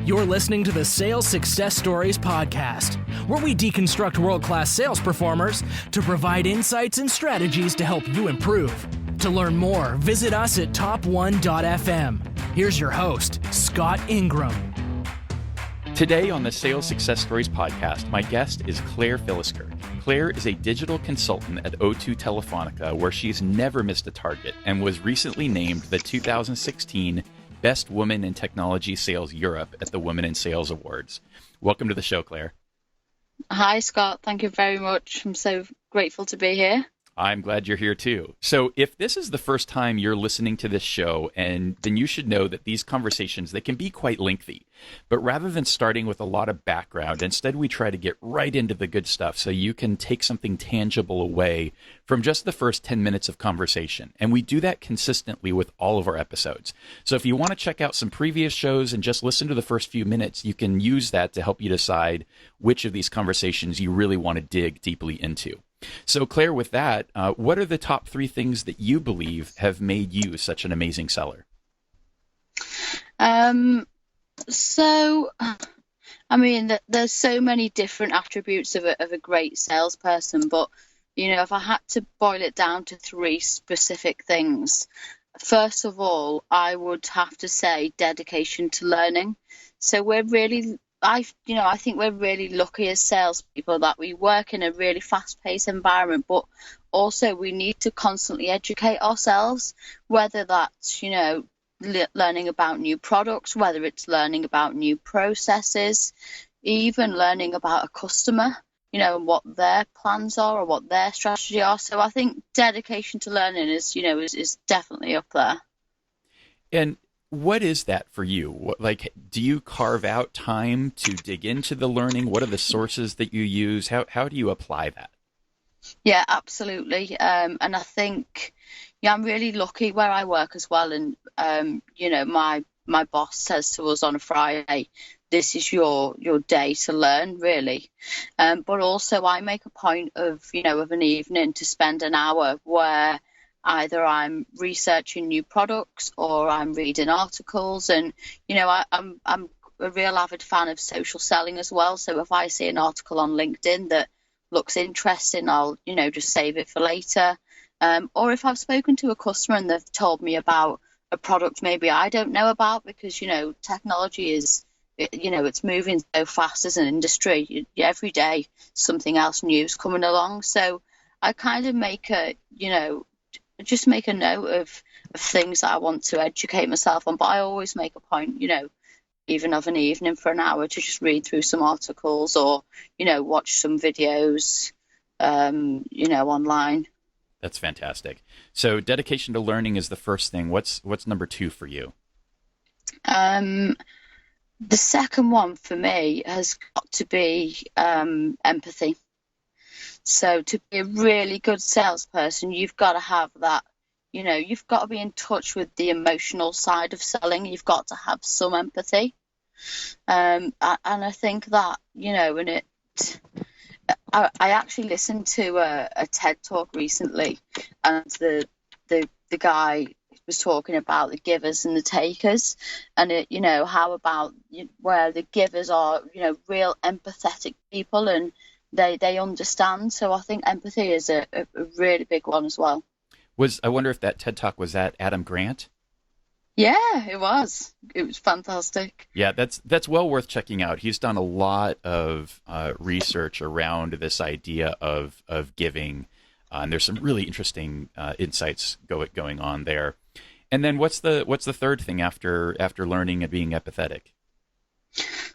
You're listening to the Sales Success Stories podcast, where we deconstruct world-class sales performers to provide insights and strategies to help you improve. To learn more, visit us at top1.fm. Here's your host, Scott Ingram. Today on the Sales Success Stories podcast, my guest is Claire Philliskirk. Claire is a digital consultant at O2 Telefonica, where she's never missed a target and was recently named the 2016 Best Woman in Technology Sales Europe at the Women in Sales Awards. Welcome to the show, Claire. Hi, Scott. Thank you very much. I'm so grateful to be here. I'm glad you're here too. So if this is the first time you're listening to this show, then you should know that these conversations, they can be quite lengthy. But rather than starting with a lot of background, instead we try to get right into the good stuff so you can take something tangible away from just the first 10 minutes of conversation. And we do that consistently with all of our episodes. So if you want to check out some previous shows and just listen to the first few minutes, you can use that to help you decide which of these conversations you really want to dig deeply into. So, Claire, with that, what are the top 3 things that you believe have made you such an amazing seller? There's so many different attributes of a great salesperson, but, if I had to boil it down to 3 specific things, first of all, I would have to say dedication to learning. So I think we're really lucky as salespeople that we work in a really fast-paced environment, but also we need to constantly educate ourselves, whether that's, learning about new products, whether it's learning about new processes, even learning about a customer, and what their plans are or what their strategy are. So I think dedication to learning is definitely up there. And what is that for you? Do you carve out time to dig into the learning? What are the sources that you use? How do you apply that? Yeah, absolutely. And I think, I'm really lucky where I work as well. And, my boss says to us on a Friday, this is your day to learn, really. But also I make a point of an evening to spend an hour where either I'm researching new products or I'm reading articles, and I'm a real avid fan of social selling as well. So if I see an article on LinkedIn that looks interesting, I'll just save it for later. Or if I've spoken to a customer and they've told me about a product maybe I don't know about, because technology is it's moving so fast as an industry. Every day something else new is coming along. So I kind of make a note of things that I want to educate myself on, but I always make a point, even of an evening for an hour to just read through some articles or, watch some videos, online. That's fantastic. So dedication to learning is the first thing. What's number 2 for you? The second one for me has got to be empathy. So to be a really good salesperson, you've got to have that, you've got to be in touch with the emotional side of selling. You've got to have some empathy. And I think that, I actually listened to a TED talk recently, and the guy was talking about the givers and the takers, and how about where the givers are, real empathetic people, and they understand. So I think empathy is a really big one as well. I wonder if that TED Talk was at Adam Grant? Yeah, it was. It was fantastic. Yeah, that's well worth checking out. He's done a lot of research around this idea of giving, and there's some really interesting insights going on there. And then what's the third thing after learning and being empathetic?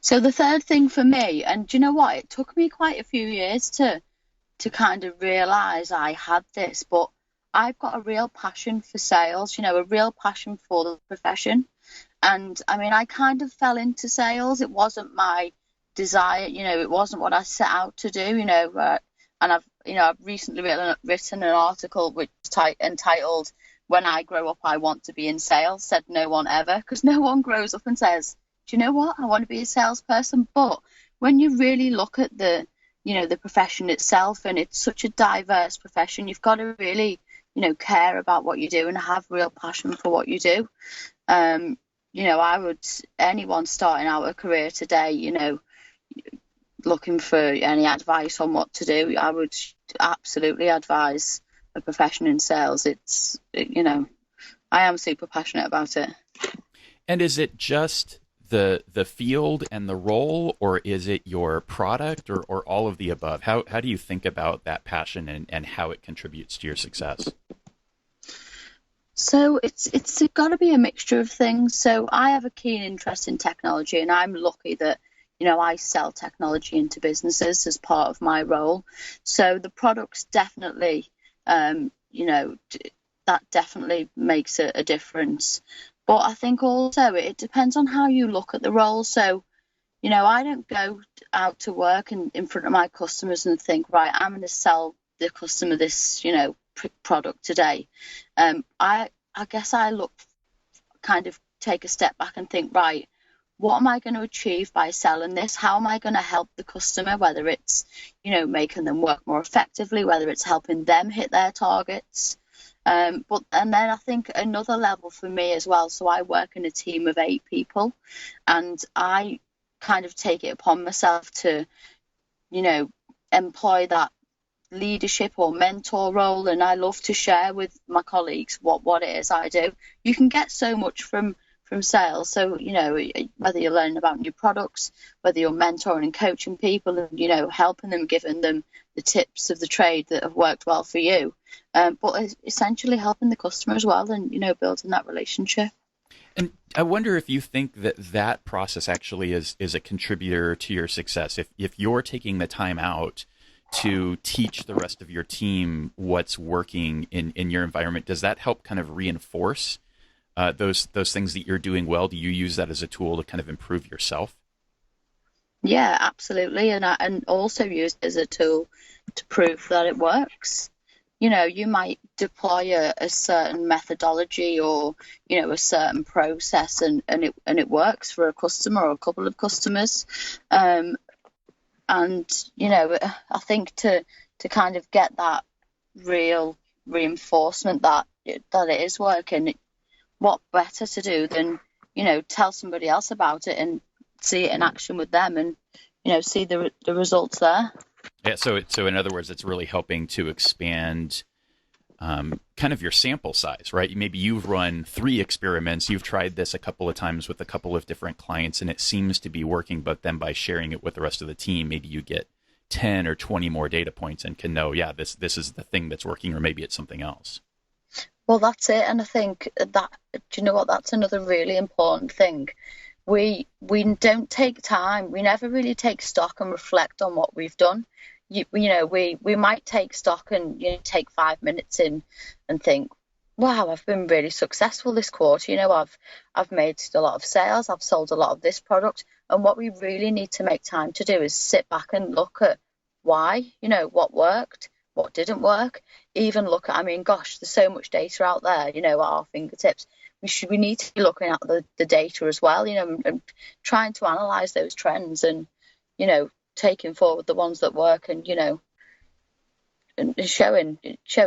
So the third thing for me, and do you know what? It took me quite a few years to kind of realize I had this, but I've got a real passion for sales, a real passion for the profession. And I kind of fell into sales. It wasn't my desire, it wasn't what I set out to do, and I've recently written an article which is entitled, "When I Grow Up, I Want to Be in Sales," said no one ever, because no one grows up and says, do you know what? I want to be a salesperson. But when you really look at the profession itself, and it's such a diverse profession, you've got to really, care about what you do and have real passion for what you do. I would, anyone starting out a career today, looking for any advice on what to do, I would absolutely advise a profession in sales. I am super passionate about it. And is it just the field and the role, or is it your product, or all of the above? How do you think about that passion and how it contributes to your success? So it's got to be a mixture of things. So I have a keen interest in technology, and I'm lucky that I sell technology into businesses as part of my role. So the products definitely, that definitely makes a difference. But I think also it depends on how you look at the role. So, I don't go out to work and in front of my customers and think, right, I'm going to sell the customer this, product today. I guess I take a step back and think, right, what am I going to achieve by selling this? How am I going to help the customer, whether it's, making them work more effectively, whether it's helping them hit their targets. And then I think another level for me as well. So I work in a team of 8 people, and I kind of take it upon myself to, employ that leadership or mentor role. And I love to share with my colleagues what it is I do. You can get so much from sales. So, whether you're learning about new products, whether you're mentoring and coaching people and, helping them, giving them the tips of the trade that have worked well for you, but essentially helping the customer as well and, building that relationship. And I wonder if you think that process actually is a contributor to your success. If you're taking the time out to teach the rest of your team what's working in your environment, does that help kind of reinforce those things that you're doing well? Do you use that as a tool to kind of improve yourself? Yeah, absolutely. And also use it as a tool to prove that it works. You might deploy a certain methodology or, a certain process and it works for a customer or a couple of customers. And, I think to kind of get that real reinforcement that it is working, what better to do than, tell somebody else about it and see it in action with them and, see the results there. Yeah. So in other words, it's really helping to expand kind of your sample size, right? Maybe you've run 3 experiments. You've tried this a couple of times with a couple of different clients and it seems to be working, but then by sharing it with the rest of the team, maybe you get 10 or 20 more data points and can know, yeah, this is the thing that's working, or maybe it's something else. Well, that's it. And I think that, do you know what, that's another really important thing. We don't take time. We never really take stock and reflect on what we've done. We might take stock and take 5 minutes in and think, wow, I've been really successful this quarter. I've made a lot of sales. I've sold a lot of this product. And what we really need to make time to do is sit back and look at why, what worked, what didn't work. Even look at, there's so much data out there, at our fingertips. We need to be looking at the data as well, and trying to analyze those trends and, taking forward the ones that work and, and showing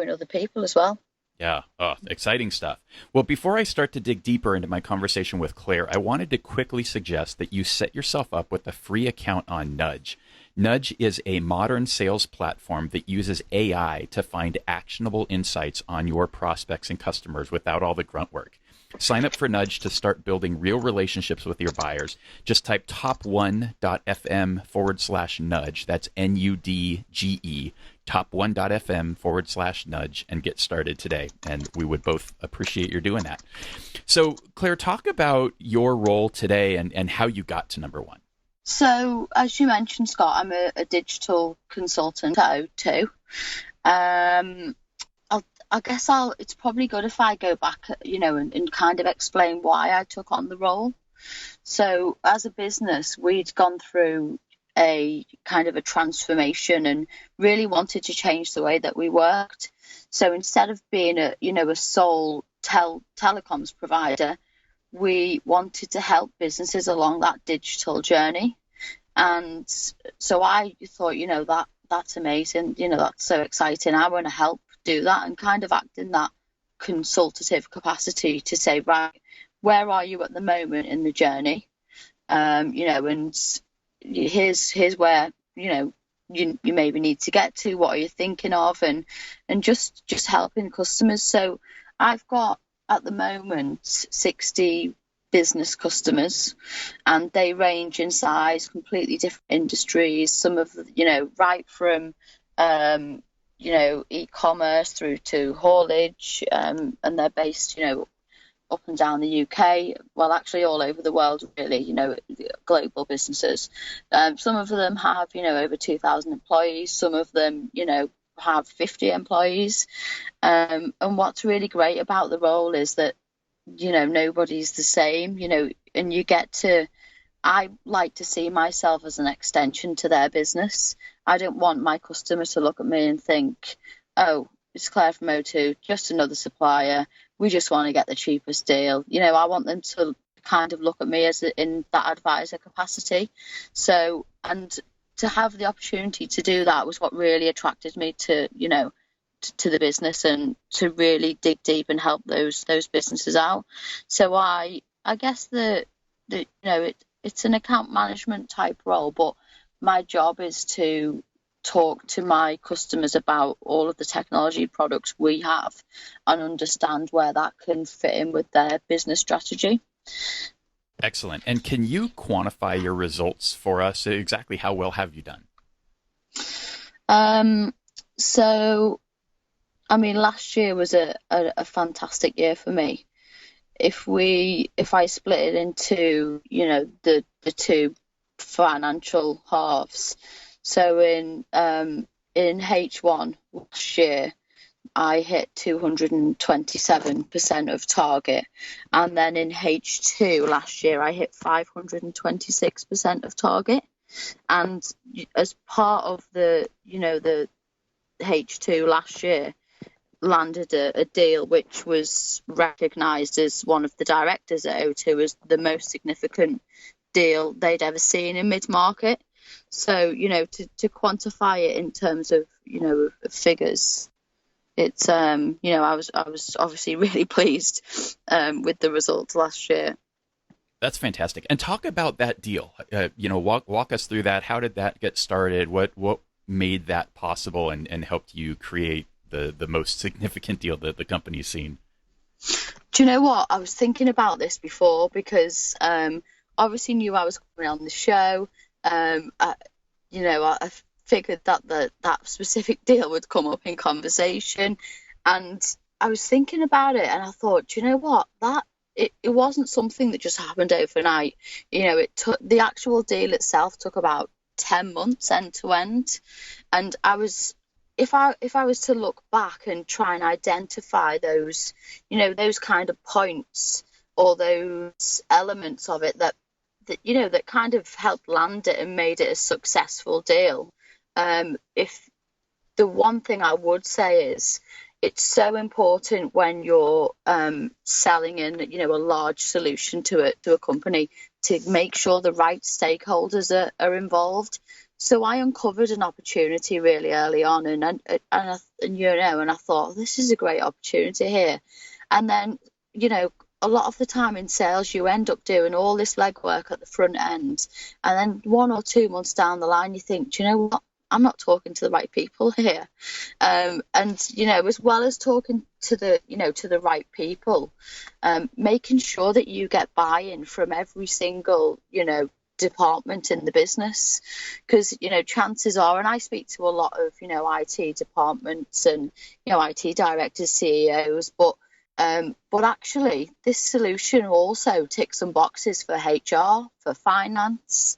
other people as well. Yeah. Oh, exciting stuff. Well, before I start to dig deeper into my conversation with Claire, I wanted to quickly suggest that you set yourself up with a free account on Nudge. Nudge is a modern sales platform that uses AI to find actionable insights on your prospects and customers without all the grunt work. Sign up for Nudge to start building real relationships with your buyers. Just type top1.fm/nudge. That's NUDGE, top1.fm/nudge, and get started today. And we would both appreciate your doing that. So, Claire, talk about your role today and how you got to number 1. So, as you mentioned, Scott, I'm a digital consultant at O2. I guess it's probably good if I go back, and kind of explain why I took on the role. So as a business, we'd gone through a kind of a transformation and really wanted to change the way that we worked. So instead of being a sole telecoms provider, we wanted to help businesses along that digital journey. And so I thought, that's amazing. That's so exciting. I want to help do that and kind of act in that consultative capacity to say, right, where are you at the moment in the journey? You know, and here's where, you know, you maybe need to get to. What are you thinking of? And just helping customers. So I've got at the moment 60 business customers, and they range in size, completely different industries. Some of, you know, right from you know, e-commerce through to haulage, and they're based, you know, up and down the UK, well, actually all over the world, really, you know, global businesses. Some of them have, you know, over 2,000 employees. Some of them, you know, have 50 employees. And what's really great about the role is that, you know, nobody's the same, you know, and you get to, I like to see myself as an extension to their business. I don't want my customer to look at me and think, oh, it's Claire from O2, just another supplier. We just want to get the cheapest deal. You know, I want them to kind of look at me as in that advisor capacity. So, and to have the opportunity to do that was what really attracted me to, you know, to the business, and to really dig deep and help those businesses out. So I guess you know, it's an account management type role, but my job is to talk to my customers about all of the technology products we have and understand where that can fit in with their business strategy. Excellent. And can you quantify your results for us? Exactly how well have you done? So, I mean, last year was a fantastic year for me. If I split it into, you know, the two financial halves. So in H1 last year, I hit 227% of target, and then in H2 last year, I hit 526% of target. And as part of the, you know, the H2 last year, landed a deal which was recognised as one of the directors at O2 as the most significant deal they'd ever seen in mid-market. So, you know, to quantify it in terms of, you know, figures, it's, you know, I was obviously really pleased with the results last year. That's fantastic. And talk about that deal. You know, walk us through that. How did that get started? What made that possible and helped you create the most significant deal that the company's seen? Do you know what? I was thinking about this before because obviously knew I was coming on the show. You know, I figured that that specific deal would come up in conversation, and I was thinking about it, and I thought, do you know what? That it wasn't something that just happened overnight. You know, it took, the actual deal itself took about 10 months end to end, and I was, if I was to look back and try and identify those, you know, those kind of points or those elements of it that you know, that kind of helped land it and made it a successful deal. If the one thing I would say is, it's so important when you're selling in, you know, a large solution to a company, to make sure the right stakeholders are involved. So I uncovered an opportunity really early on, and you know, and I thought, this is a great opportunity here. And then, you know, a lot of the time in sales, you end up doing all this legwork at the front end, and then 1 or 2 months down the line, you think, do you know what? I'm not talking to the right people here. And, you know, as well as talking to the, you know, to the right people, making sure that you get buy-in from every single, you know, department in the business, because, you know, chances are, and I speak to a lot of, you know, IT departments and, you know, IT directors, CEOs, but actually this solution also ticks some boxes for HR, for finance,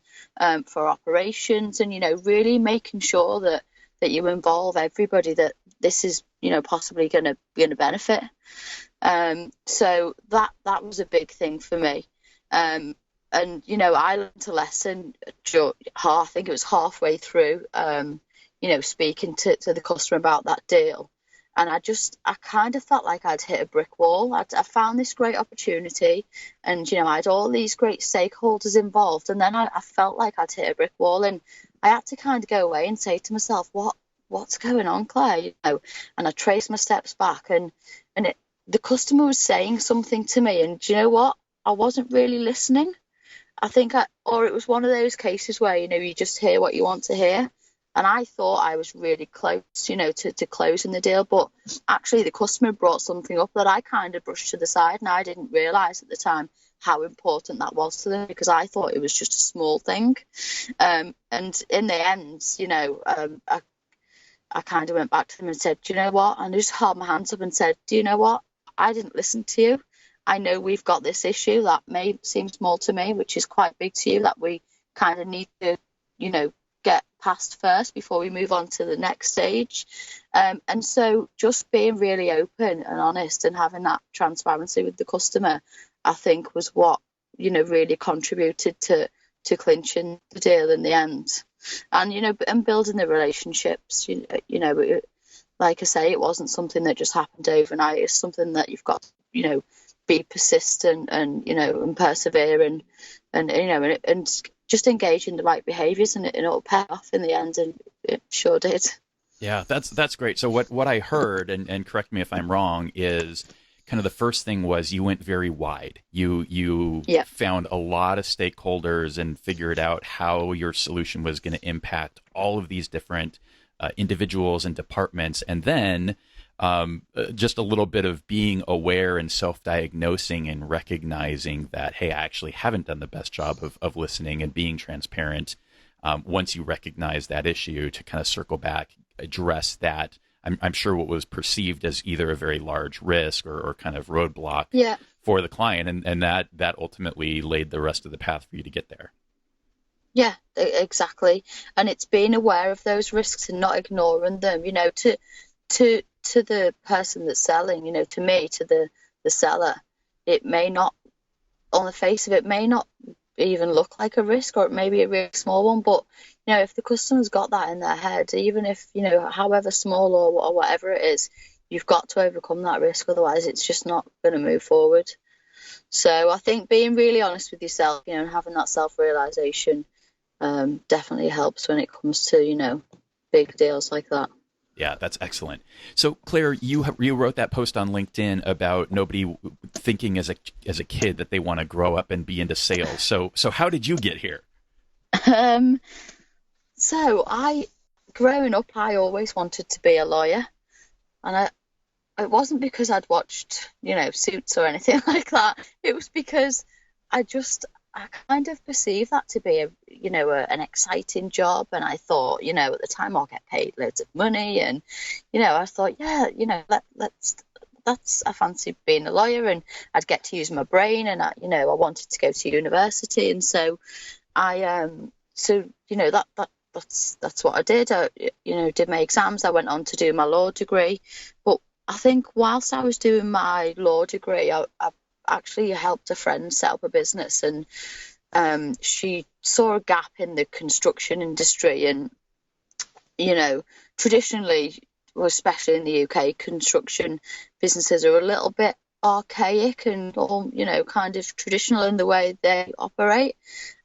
for operations, and, you know, really making sure that you involve everybody that this is, you know, possibly going to benefit. So that was a big thing for me. And, you know, I learned a lesson, I think it was halfway through, you know, speaking to the customer about that deal. And I kind of felt like I'd hit a brick wall. I found this great opportunity, and, you know, I had all these great stakeholders involved. And then I felt like I'd hit a brick wall, and I had to kind of go away and say to myself, what's going on, Claire? You know, and I traced my steps back, and the customer was saying something to me, and do you know what? I wasn't really listening. I think or it was one of those cases where, you just hear what you want to hear. And I thought I was really close, to closing the deal. But actually the customer brought something up that I kind of brushed to the side, and I didn't realise at the time how important that was to them, because I thought it was just a small thing. And in the end, I kind of went back to them and said, do you know what? And I just held my hands up and said, do you know what? I didn't listen to you. I know we've got this issue that may seem small to me, which is quite big to you, that we kind of need to, get past first before we move on to the next stage. And so just being really open and honest and having that transparency with the customer, I think was what, really contributed to clinching the deal in the end. And, and building the relationships, like I say, it wasn't something that just happened overnight. It's something that you've got to, be persistent and, and persevere and just engage in the right behaviours, and it'll pay off in the end, and it sure did. Yeah, that's great. So what I heard, and correct me if I'm wrong, is kind of the first thing was you went very wide. You found a lot of stakeholders and figured out how your solution was going to impact all of these different individuals and departments, and then just a little bit of being aware and self-diagnosing and recognizing that, hey, I actually haven't done the best job of listening, and being transparent. Once you recognize that issue, to kind of circle back, address that, I'm sure what was perceived as either a very large risk or kind of roadblock for the client, and that ultimately laid the rest of the path for you to get there. Yeah, exactly. And it's being aware of those risks and not ignoring them, to the person that's selling, to me, to the seller, it may not, on the face of it, may not even look like a risk, or it may be a really small one. But, if the customer's got that in their head, even if, however small or whatever it is, you've got to overcome that risk. Otherwise, it's just not going to move forward. So I think being really honest with yourself, and having that self-realization definitely helps when it comes to, big deals like that. Yeah, that's excellent. So, Claire, you wrote that post on LinkedIn about nobody thinking as a kid that they want to grow up and be into sales. So how did you get here? So growing up, I always wanted to be a lawyer, and it wasn't because I'd watched, Suits or anything like that. It was because I kind of perceived that to be an exciting job, and I thought, at the time I'll get paid loads of money, and I thought, that's I fancy being a lawyer, and I'd get to use my brain, and I wanted to go to university, and so that's what I did. I did my exams. I went on to do my law degree, but I think whilst I was doing my law degree, I actually helped a friend set up a business, and she saw a gap in the construction industry, and traditionally, especially in the UK, construction businesses are a little bit archaic and all kind of traditional in the way they operate,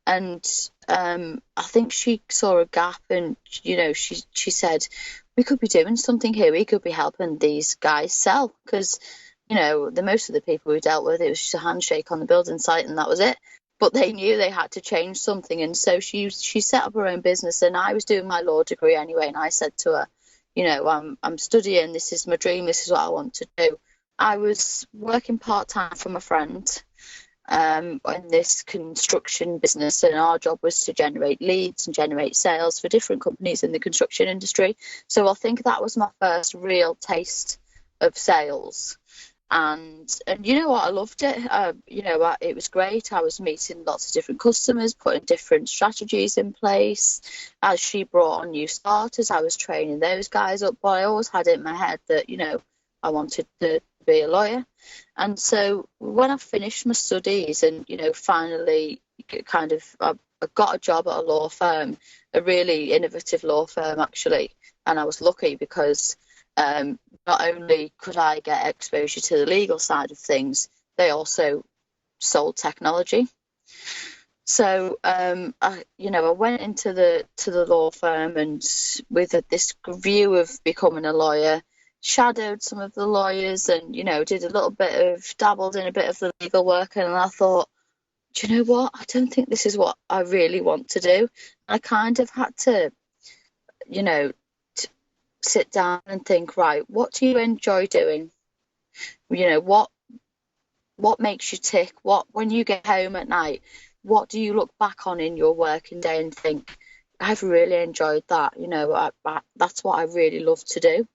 and I think she saw a gap, and she said, we could be doing something here, we could be helping these guys sell, because the most of the people we dealt with, it was just a handshake on the building site and that was it. But they knew they had to change something, and so she set up her own business, and I was doing my law degree anyway, and I said to her, I'm studying, this is my dream, this is what I want to do. I was working part-time for my friend in this construction business, and our job was to generate leads and generate sales for different companies in the construction industry. So I think that was my first real taste of sales. And you know what, I loved it. It was great. I was meeting lots of different customers, putting different strategies in place. As she brought on new starters, I was training those guys up. But I always had it in my head that, I wanted to be a lawyer. And so when I finished my studies and, finally I got a job at a law firm, a really innovative law firm, actually. And I was lucky because not only could I get exposure to the legal side of things, they also sold technology. So I went into the law firm, and with this view of becoming a lawyer, shadowed some of the lawyers, and dabbled in a bit of the legal work, and I thought, do you know what? I don't think this is what I really want to do. I kind of had to, you know, sit down and think, right, what do you enjoy doing? You know, what makes you tick? What, when you get home at night, what do you look back on in your working day and think, I've really enjoyed that, you know, that's what I really love to do.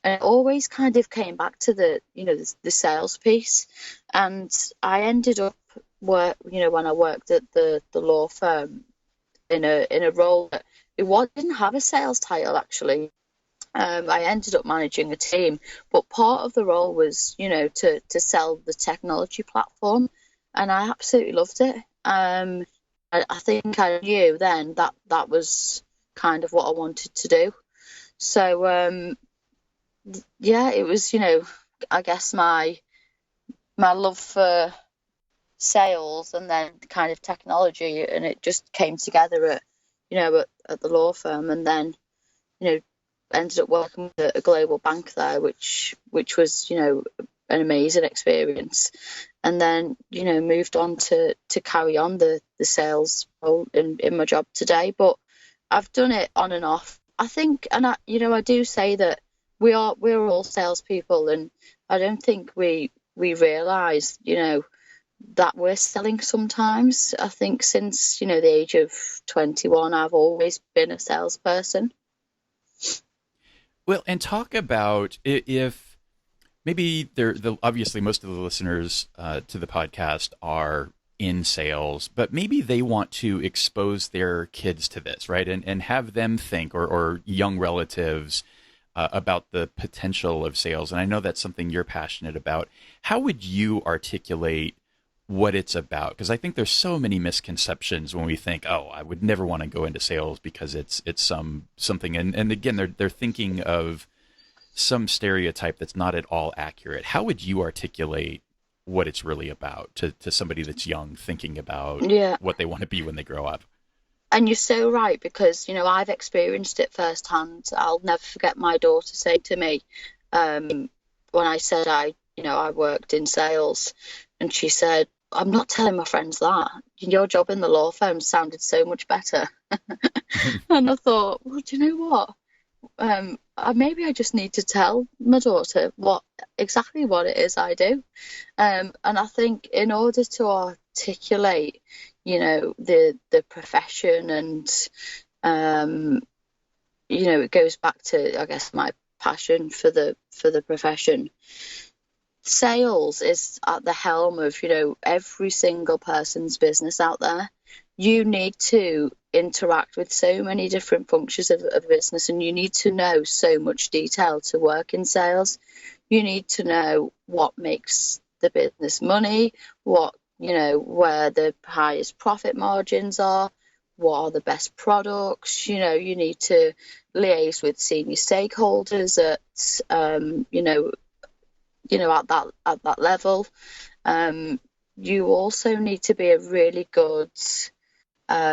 And it always kind of came back to the sales piece. And I ended up when I worked at the law firm in a role that didn't have a sales title actually. I ended up managing a team, but part of the role was, to sell the technology platform, and I absolutely loved it. I think I knew then that was kind of what I wanted to do. So, yeah, it was, I guess my love for sales and then kind of technology, and it just came together at the law firm, and then, ended up working with a global bank there, which was, an amazing experience. And then, moved on to carry on the sales role in my job today. But I've done it on and off. I think, and I do say that we're all salespeople, and I don't think we realise, that we're selling sometimes. I think since, the age of 21, I've always been a salesperson. Well, and talk about if maybe obviously most of the listeners to the podcast are in sales, but maybe they want to expose their kids to this, right? And have them think, or young relatives, about the potential of sales. And I know that's something you're passionate about. How would you articulate what it's about? Because I think there's so many misconceptions when we think, oh, I would never want to go into sales because it's something. And again, they're thinking of some stereotype that's not at all accurate. How would you articulate what it's really about to somebody that's young, thinking about what they want to be when they grow up? And you're so right, because, I've experienced it firsthand. I'll never forget my daughter saying to me, when I said I worked in sales, and she said, I'm not telling my friends that. Your job in the law firm sounded so much better. And I thought, well, do you know what? Maybe I just need to tell my daughter exactly what it is I do. And I think in order to articulate, the profession, and, it goes back to, I guess, my passion for the profession. Sales is at the helm of, every single person's business out there. You need to interact with so many different functions of business, and you need to know so much detail to work in sales. You need to know what makes the business money, where the highest profit margins are, what are the best products. You need to liaise with senior stakeholders at at that level. You also need to be a really good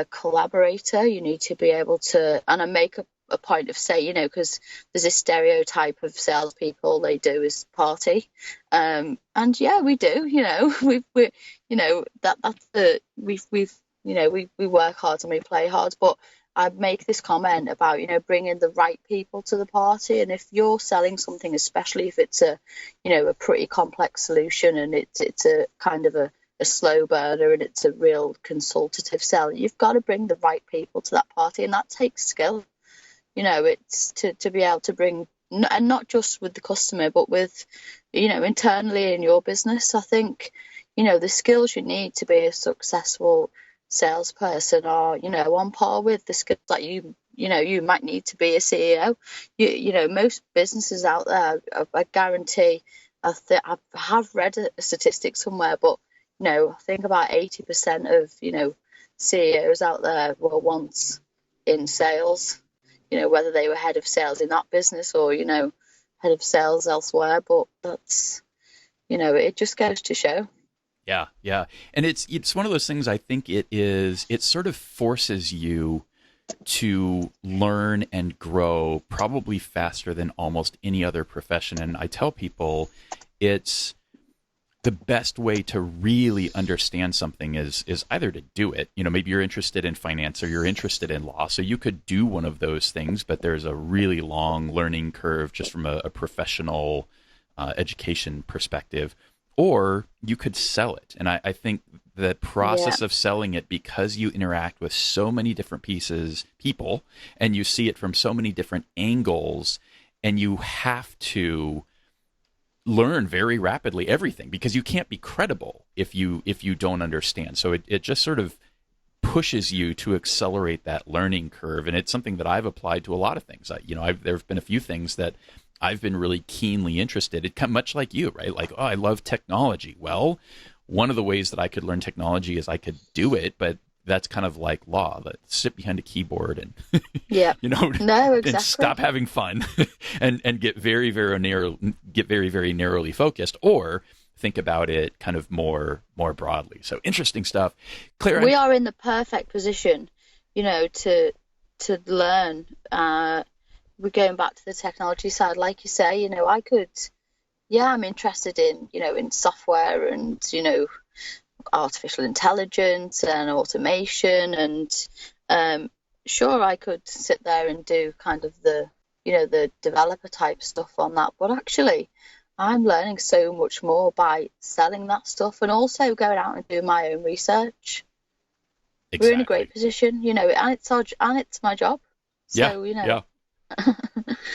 collaborator. You need to be able to, and I make a point of saying, because there's this stereotype of salespeople, they do is party, and yeah, we do. We work hard and we play hard, but I make this comment about, bringing the right people to the party. And if you're selling something, especially if it's a pretty complex solution, and it's a kind of a slow burner, and it's a real consultative sell, you've got to bring the right people to that party, and that takes skill. It's to be able to bring, and not just with the customer, but with, internally in your business. I think, the skills you need to be a successful salesperson are, on par with the skills that you might need to be a CEO. Most businesses out there, I guarantee, I have read a statistic somewhere, but I think about 80% of CEOs out there were once in sales, whether they were head of sales in that business or head of sales elsewhere. But that's, it just goes to show. Yeah. And it's one of those things, I think it sort of forces you to learn and grow probably faster than almost any other profession. And I tell people the best way to really understand something is either to do it. Maybe you're interested in finance or you're interested in law, so you could do one of those things, but there's a really long learning curve just from a professional education perspective. Or you could sell it. And I think the process of selling it, because you interact with so many different people, and you see it from so many different angles, and you have to learn very rapidly everything, because you can't be credible if you don't understand. So it just sort of pushes you to accelerate that learning curve. And it's something that I've applied to a lot of things. There have been a few things that I've been really keenly interested in, much like you, right? Like, oh, I love technology. Well, one of the ways that I could learn technology is I could do it, but that's kind of like law, that sit behind a keyboard and, No, exactly. and stop having fun and get very, very very narrowly focused, or think about it kind of more broadly. So interesting stuff. Claire, we are in the perfect position, to learn. We're going back to the technology side, like you say. I'm interested in software and artificial intelligence and automation, and sure, I could sit there and do kind of the developer type stuff on that, but actually I'm learning so much more by selling that stuff and also going out and doing my own research. Exactly. We're in a great position, and it's my job. So, yeah.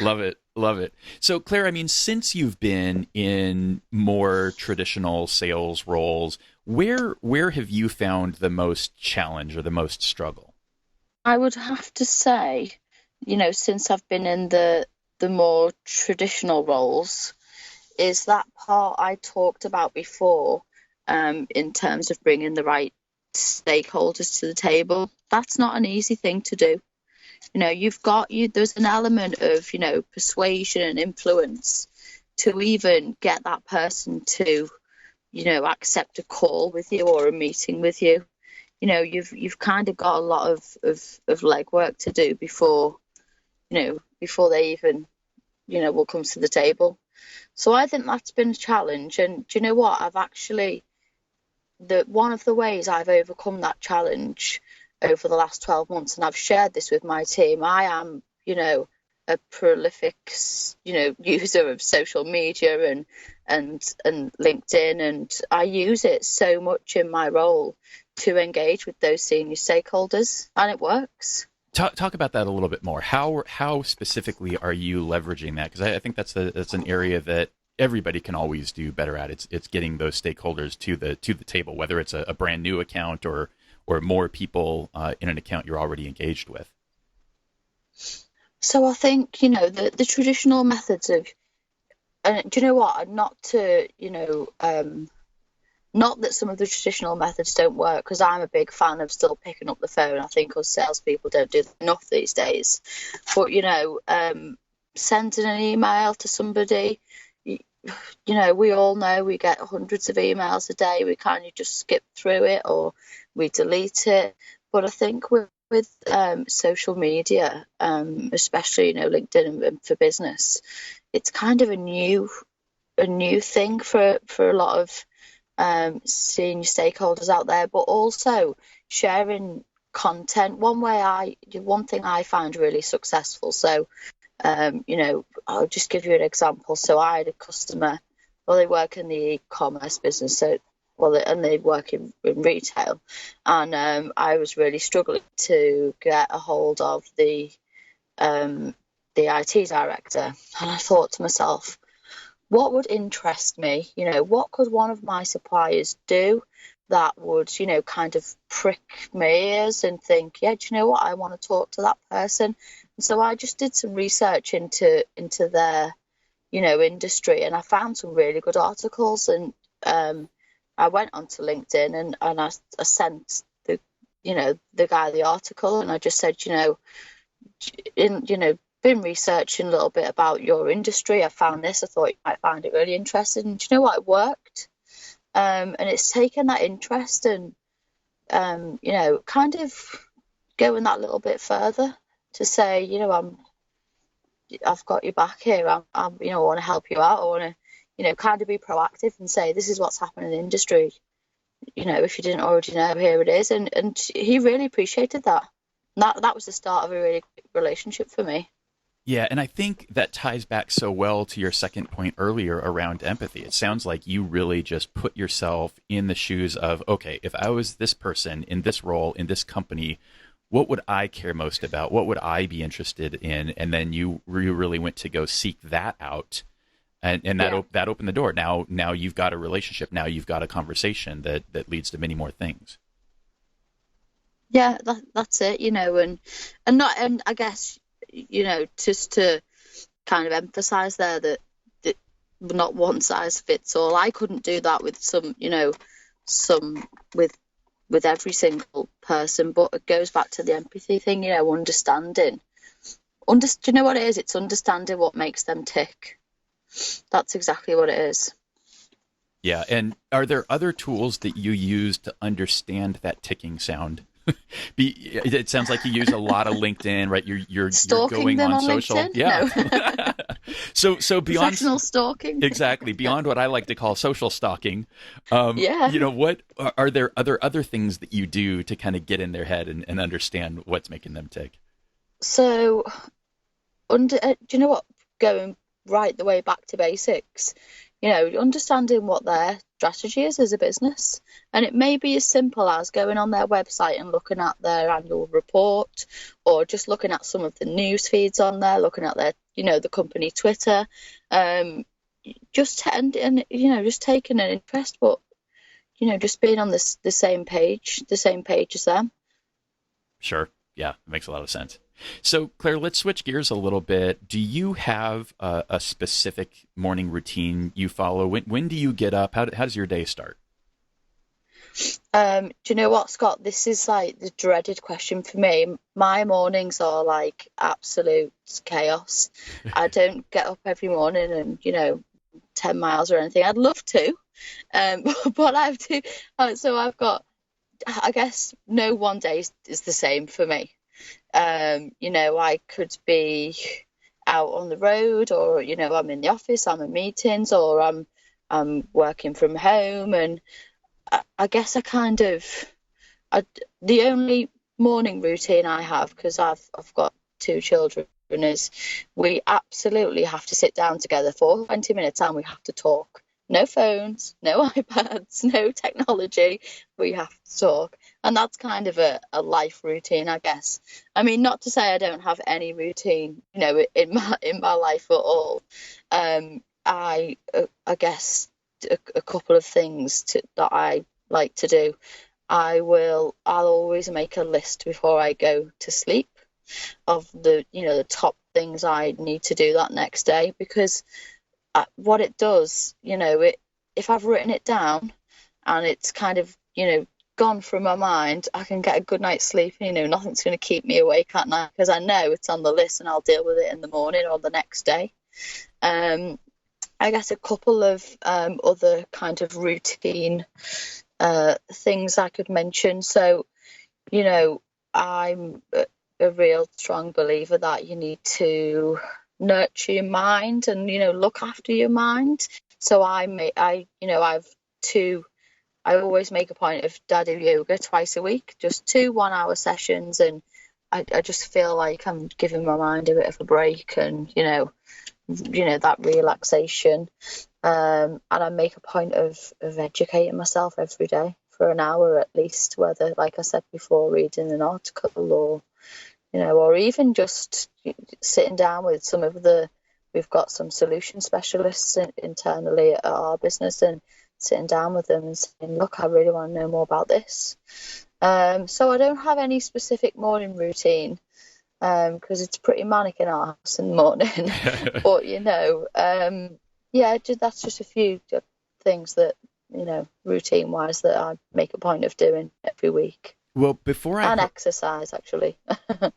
Love it. So Claire, since you've been in more traditional sales roles, where have you found the most challenge or the most struggle? I would have to say, since I've been in the more traditional roles, is that part I talked about before, in terms of bringing the right stakeholders to the table. That's not an easy thing to do. There's an element of, persuasion and influence to even get that person to, accept a call with you or a meeting with you. You've kind of got a lot of legwork to do before they even, will come to the table. So I think that's been a challenge. And do you know what? One of the ways I've overcome that challenge over the last 12 months, and I've shared this with my team, I am, a prolific, user of social media and LinkedIn, and I use it so much in my role to engage with those senior stakeholders, and it works. Talk about that a little bit more. How specifically are you leveraging that? Because I think that's an area that everybody can always do better at. It's getting those stakeholders to the table, whether it's a brand new account or more people in an account you're already engaged with. So I think, the traditional methods of, and do you know what, not that some of the traditional methods don't work, because I'm a big fan of still picking up the phone. I think us salespeople don't do enough these days. But, sending an email to somebody, we all know we get hundreds of emails a day. We kind of just skip through it or we delete it. But I think with social media, especially LinkedIn and for business, it's kind of a new thing for a lot of senior stakeholders out there, but also sharing content. One thing I find really successful. So, I'll just give you an example. So I had a customer, they work in the e-commerce business, and they work in retail, and I was really struggling to get a hold of the IT director, and I thought to myself, what would interest me? What could one of my suppliers do that would, kind of prick my ears and think, yeah, do you know what? I want to talk to that person. And so I just did some research into their, industry, and I found some really good articles. And I went onto LinkedIn and I sent the guy the article, and I just said, been researching a little bit about your industry. I found this. I thought you might find it really interesting. And do you know what? It worked. And it's taken that interest and, kind of going that little bit further to say, I've got your back here. I want to help you out. I want to, kind of be proactive and say, this is what's happening in the industry. If you didn't already know, here it is. And he really appreciated that. That was the start of a really good relationship for me. Yeah, and I think that ties back so well to your second point earlier around empathy. It sounds like you really just put yourself in the shoes of, okay, if I was this person in this role, in this company, what would I care most about? What would I be interested in? And then you really went to go seek that out. And that opened the door. Now you've got a relationship. Now you've got a conversation that leads to many more things. Yeah, that's it, and I guess, just to kind of emphasize there that not one size fits all. I couldn't do that with some with every single person, but it goes back to the empathy thing, understanding. Do you know what it is? It's understanding what makes them tick. That's exactly what it is. Yeah, and are there other tools that you use to understand that ticking sound? It sounds like you use a lot of LinkedIn, right? You're going on social. LinkedIn? Yeah. No. so beyond professional stalking. Exactly, beyond what I like to call social stalking. Yeah. What are there other things that you do to kind of get in their head and understand what's making them tick? So, do you know what? Going right the way back to basics, understanding what their strategy is as a business. And it may be as simple as going on their website and looking at their annual report, or just looking at some of the news feeds on there, looking at their, the company Twitter, just taking an interest, but, just being on the same page as them. Sure. Yeah, it makes a lot of sense. So, Claire, let's switch gears a little bit. Do you have a specific morning routine you follow? When do you get up? How does your day start? Do you know what, Scott? This is like the dreaded question for me. My mornings are like absolute chaos. I don't get up every morning and, 10 miles or anything. I'd love to, but I have to. So I've got, I guess, no one day is the same for me. I could be out on the road, or I'm in the office, I'm in meetings, or I'm working from home, and I guess the only morning routine I have, because I've got two children, is we absolutely have to sit down together for 20 minutes and we have to talk. No phones, no iPads, no technology. We have to talk. And that's kind of a life routine, I guess. I mean, not to say I don't have any routine, in my life at all. I guess a couple of things that I like to do. I'll always make a list before I go to sleep of the top things I need to do that next day, because what it does, if I've written it down and it's kind of, gone from my mind, I can get a good night's sleep. Nothing's going to keep me awake at night, because I know it's on the list and I'll deal with it in the morning or the next day. I guess a couple of other kind of routine things I could mention. So, I'm a real strong believer that you need to nurture your mind and look after your mind. So I always make a point of do yoga twice a week, just 2 1-hour sessions, and I just feel like I'm giving my mind a bit of a break, and that relaxation, and I make a point of educating myself every day for an hour at least, whether, like I said before, reading an article, or or even just sitting down with we've got some solution specialists internally at our business, and sitting down with them and saying, look, I really want to know more about this. So I don't have any specific morning routine, because it's pretty manic in our house in the morning. But, that's just a few things that, routine-wise, that I make a point of doing every week. Well, and exercise, actually.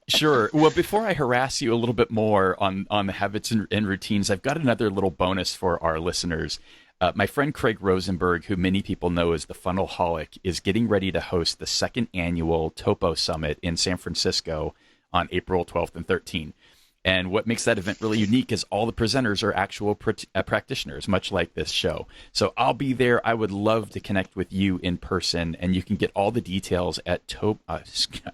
Sure. Well, before I harass you a little bit more on the habits and routines, I've got another little bonus for our listeners. My friend Craig Rosenberg, who many people know as the Funnelholic, is getting ready to host the second annual TOPO Summit in San Francisco on April 12th and 13th. And what makes that event really unique is all the presenters are actual practitioners, much like this show. So I'll be there. I would love to connect with you in person, and you can get all the details at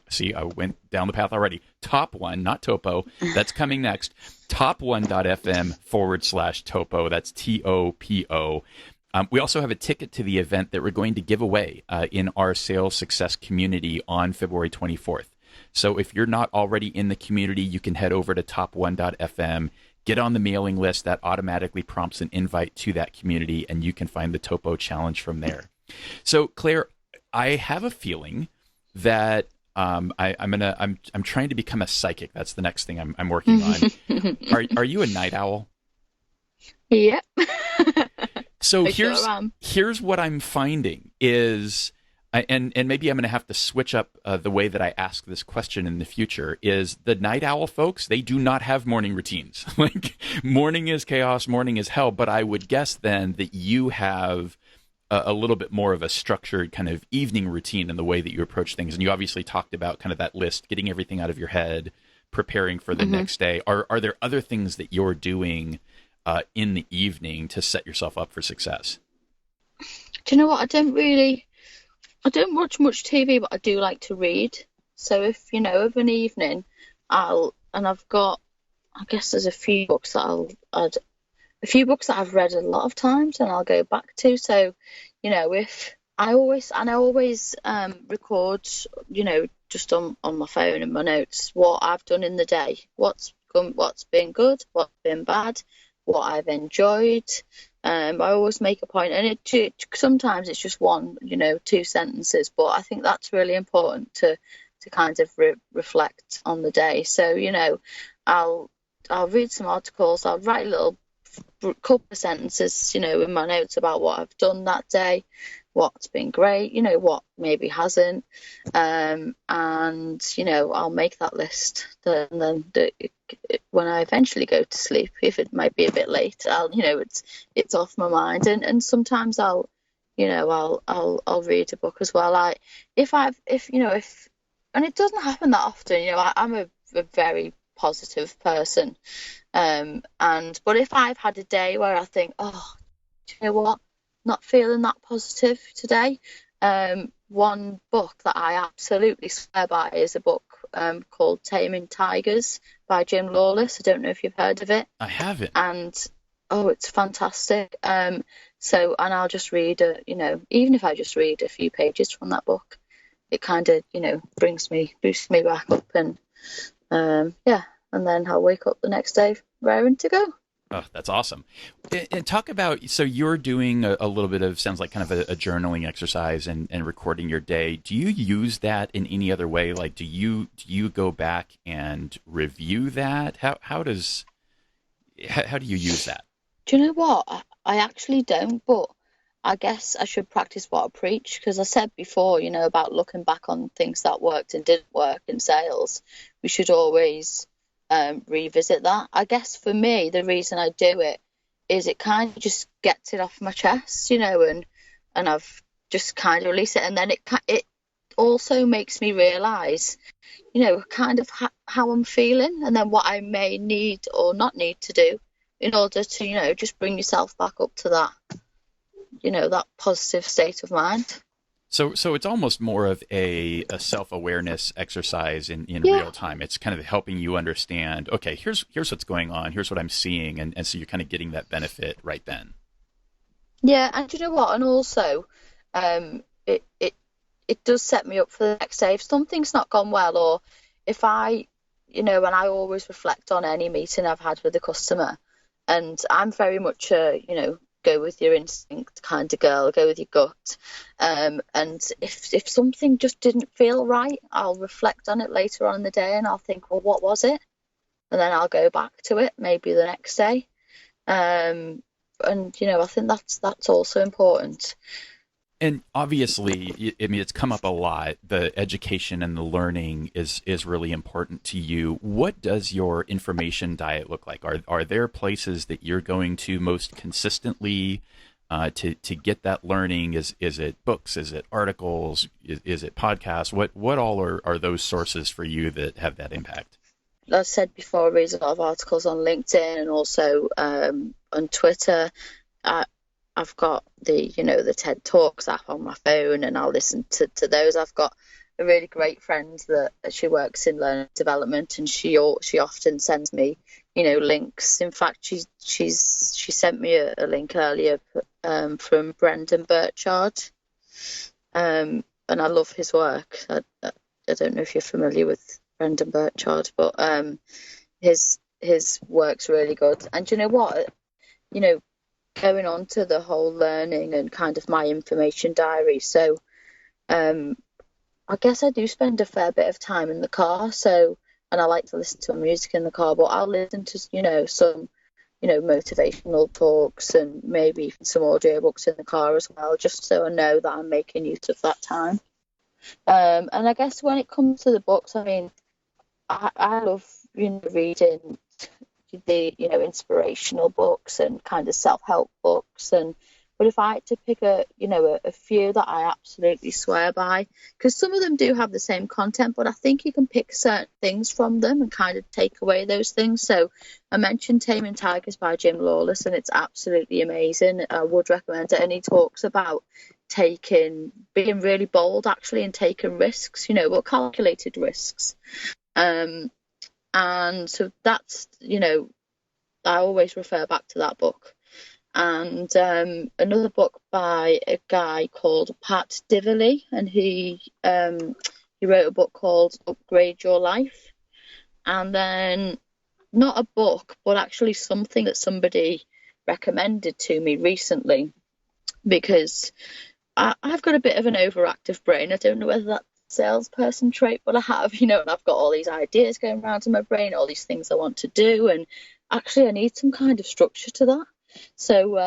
see, I went down the path already. Top One, not Topo. That's coming next. Top1.fm/Topo. That's TOPO. We also have a ticket to the event that we're going to give away in our sales success community on February 24th. So if you're not already in the community, you can head over to top1.fm, get on the mailing list. That automatically prompts an invite to that community, and you can find the Topo Challenge from there. So Claire, I have a feeling that I'm trying to become a psychic. That's the next thing I'm working on. Are you a night owl? Yep. So here's what I'm finding is, and maybe I'm going to have to switch up the way that I ask this question in the future, is the night owl folks, they do not have morning routines. Like, morning is chaos, morning is hell. But I would guess then that you have a little bit more of a structured kind of evening routine in the way that you approach things. And you obviously talked about kind of that list, getting everything out of your head, preparing for the next day. Are there other things that you're doing in the evening to set yourself up for success? Do you know what? I don't watch much TV, but I do like to read. So if, of an evening, I've got, I guess there's a few books that I've read a lot of times and I'll go back to. So, if I always record, just on my phone and my notes, what I've done in the day, what's been good, what's been bad, what I've enjoyed. I always make a point, and sometimes it's just one, 2 sentences, but I think that's really important to kind of reflect on the day. So, I'll read some articles, I'll write a little couple of sentences, in my notes about what I've done that day, what's been great, what maybe hasn't, and I'll make that list. And then when I eventually go to sleep, if it might be a bit late, it's off my mind, and sometimes I'll read a book as well. And it doesn't happen that often. I'm a very positive person, but if I've had a day where I think, oh, do you know what, not feeling that positive today, one book that I absolutely swear by is a book called Taming Tigers by Jim Lawless. I don't know if you've heard of it. I haven't. And it's fantastic. And I'll just read even if I just read a few pages from that book, it kind of boosts me back up, and and then I'll wake up the next day raring to go. Oh, that's awesome. And talk about, so you're doing a little bit of, sounds like kind of a journaling exercise and recording your day. Do you use that in any other way? Like, do you go back and review that? How do you use that? Do you know what? I actually don't, but I guess I should practice what I preach, because I said before, about looking back on things that worked and didn't work in sales. We should always revisit that. I guess for me, the reason I do it is it kind of just gets it off my chest, and I've just kind of released it, and then it also makes me realise, kind of how I'm feeling, and then what I may need or not need to do in order to, just bring yourself back up to that, that positive state of mind. So it's almost more of a self-awareness exercise in real time. It's kind of helping you understand, okay, here's what's going on, here's what I'm seeing, and so you're kind of getting that benefit right then. Yeah, and you know what? And also, it does set me up for the next day. If something's not gone well, or if I, and I always reflect on any meeting I've had with a customer, and I'm very much go with your instinct kind of girl, go with your gut, and if something just didn't feel right, I'll reflect on it later on in the day, and I'll think, well, what was it? And then I'll go back to it maybe the next day, and I think that's also important. And obviously, I mean, it's come up a lot. The education and the learning is really important to you. What does your information diet look like? Are there places that you're going to most consistently to get that learning? Is it books? Is it articles? Is it podcasts? What all are those sources for you that have that impact? I said before, I read a lot of articles on LinkedIn and also on Twitter. I've got the TED Talks app on my phone, and I'll listen to those. I've got a really great friend that she works in learning development, and she often sends me links. In fact, she sent me a link earlier from Brendan Burchard, and I love his work. I don't know if you're familiar with Brendan Burchard, but his work's really good. And you know what, going on to the whole learning and kind of my information diary. So I guess I do spend a fair bit of time in the car. So, and I like to listen to music in the car, but I'll listen to some motivational talks and maybe even some audiobooks in the car as well, just so I know that I'm making use of that time. And I guess when it comes to the books, I mean, I love reading the inspirational books and kind of self-help books, but if I had to pick a few that I absolutely swear by, because some of them do have the same content, but I think you can pick certain things from them and kind of take away those things. So I mentioned Taming Tigers by Jim Lawless, and it's absolutely amazing. I would recommend it. And he talks about being really bold actually and taking risks, but calculated risks. And so that's, I always refer back to that book. And another book by a guy called Pat Divilly, and he wrote a book called Upgrade Your Life. And then not a book, but actually something that somebody recommended to me recently, because I've got a bit of an overactive brain. I don't know whether that's a salesperson trait, but I have, and I've got all these ideas going around in my brain, all these things I want to do, and actually I need some kind of structure to that. So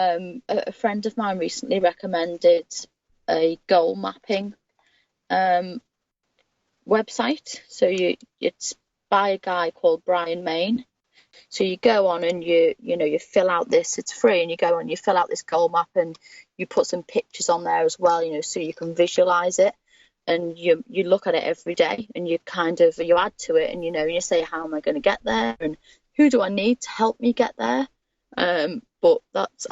a friend of mine recently recommended a goal mapping website. So it's by a guy called Brian Main. So you go on and you fill out this, it's free, and you go on, you fill out this goal map, and you put some pictures on there as well, so you can visualize it, and you look at it every day, and you add to it, and you say, how am I going to get there, and who do I need to help me get there? But that's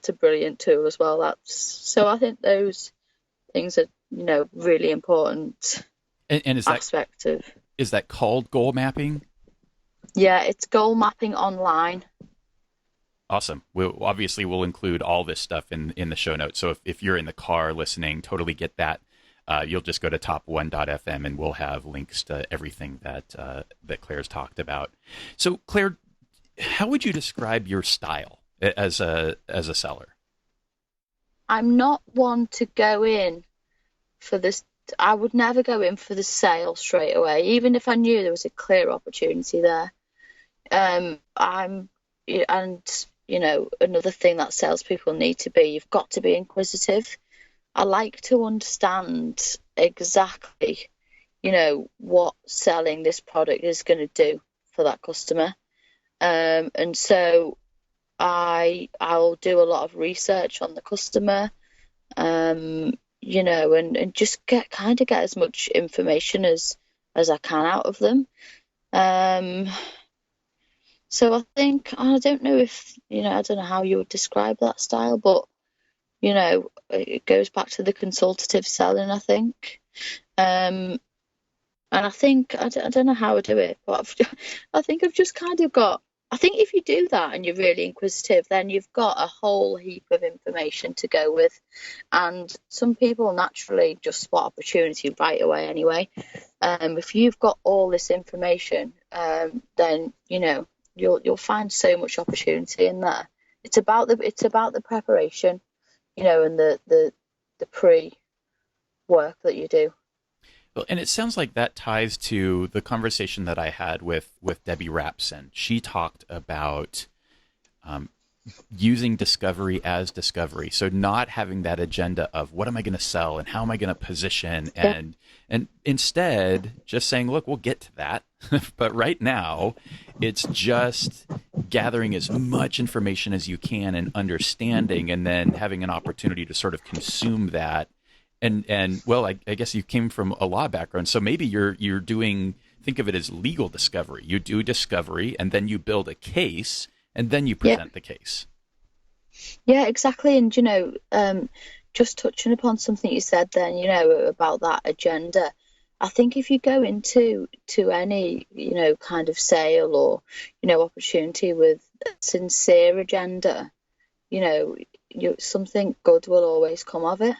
a brilliant tool as well. So I think those things are really important. And is that called goal mapping? Yeah, it's goal mapping online. Awesome. We'll include all this stuff in the show notes. So if you're in the car listening, totally get that. You'll just go to top1.fm and we'll have links to everything that Claire's talked about. So Claire, how would you describe your style as a seller? I'm not one to go in for this. I would never go in for the sale straight away, even if I knew there was a clear opportunity there. Another thing that salespeople need to be, you've got to be inquisitive. I like to understand exactly, what selling this product is going to do for that customer. And so I'll do a lot of research on the customer, and just get as much information as I can out of them. So I think, I don't know if, I don't know how you would describe that style, but, it goes back to the consultative selling, I think. And I think, I don't know how I do it, but I think I've just kind of got, I think if you do that and you're really inquisitive, then you've got a whole heap of information to go with. And some people naturally just spot opportunity right away anyway. If you've got all this information, then, you'll find so much opportunity in there. It's about the preparation, and the pre-work that you do. Well, and it sounds like that ties to the conversation that I had with Debbie Rapson. She talked about using discovery as discovery. So not having that agenda of what am I going to sell and how am I going to position, and instead just saying, look, we'll get to that. But right now, it's just gathering as much information as you can and understanding, and then having an opportunity to sort of consume that. And well, I guess you came from a law background, so maybe you're doing think of it as legal discovery. You do discovery, and then you build a case, and then you present the case. Yeah, exactly. And, just touching upon something you said then, about that agenda, I think if you go into any, kind of sale or, opportunity with a sincere agenda, something good will always come of it.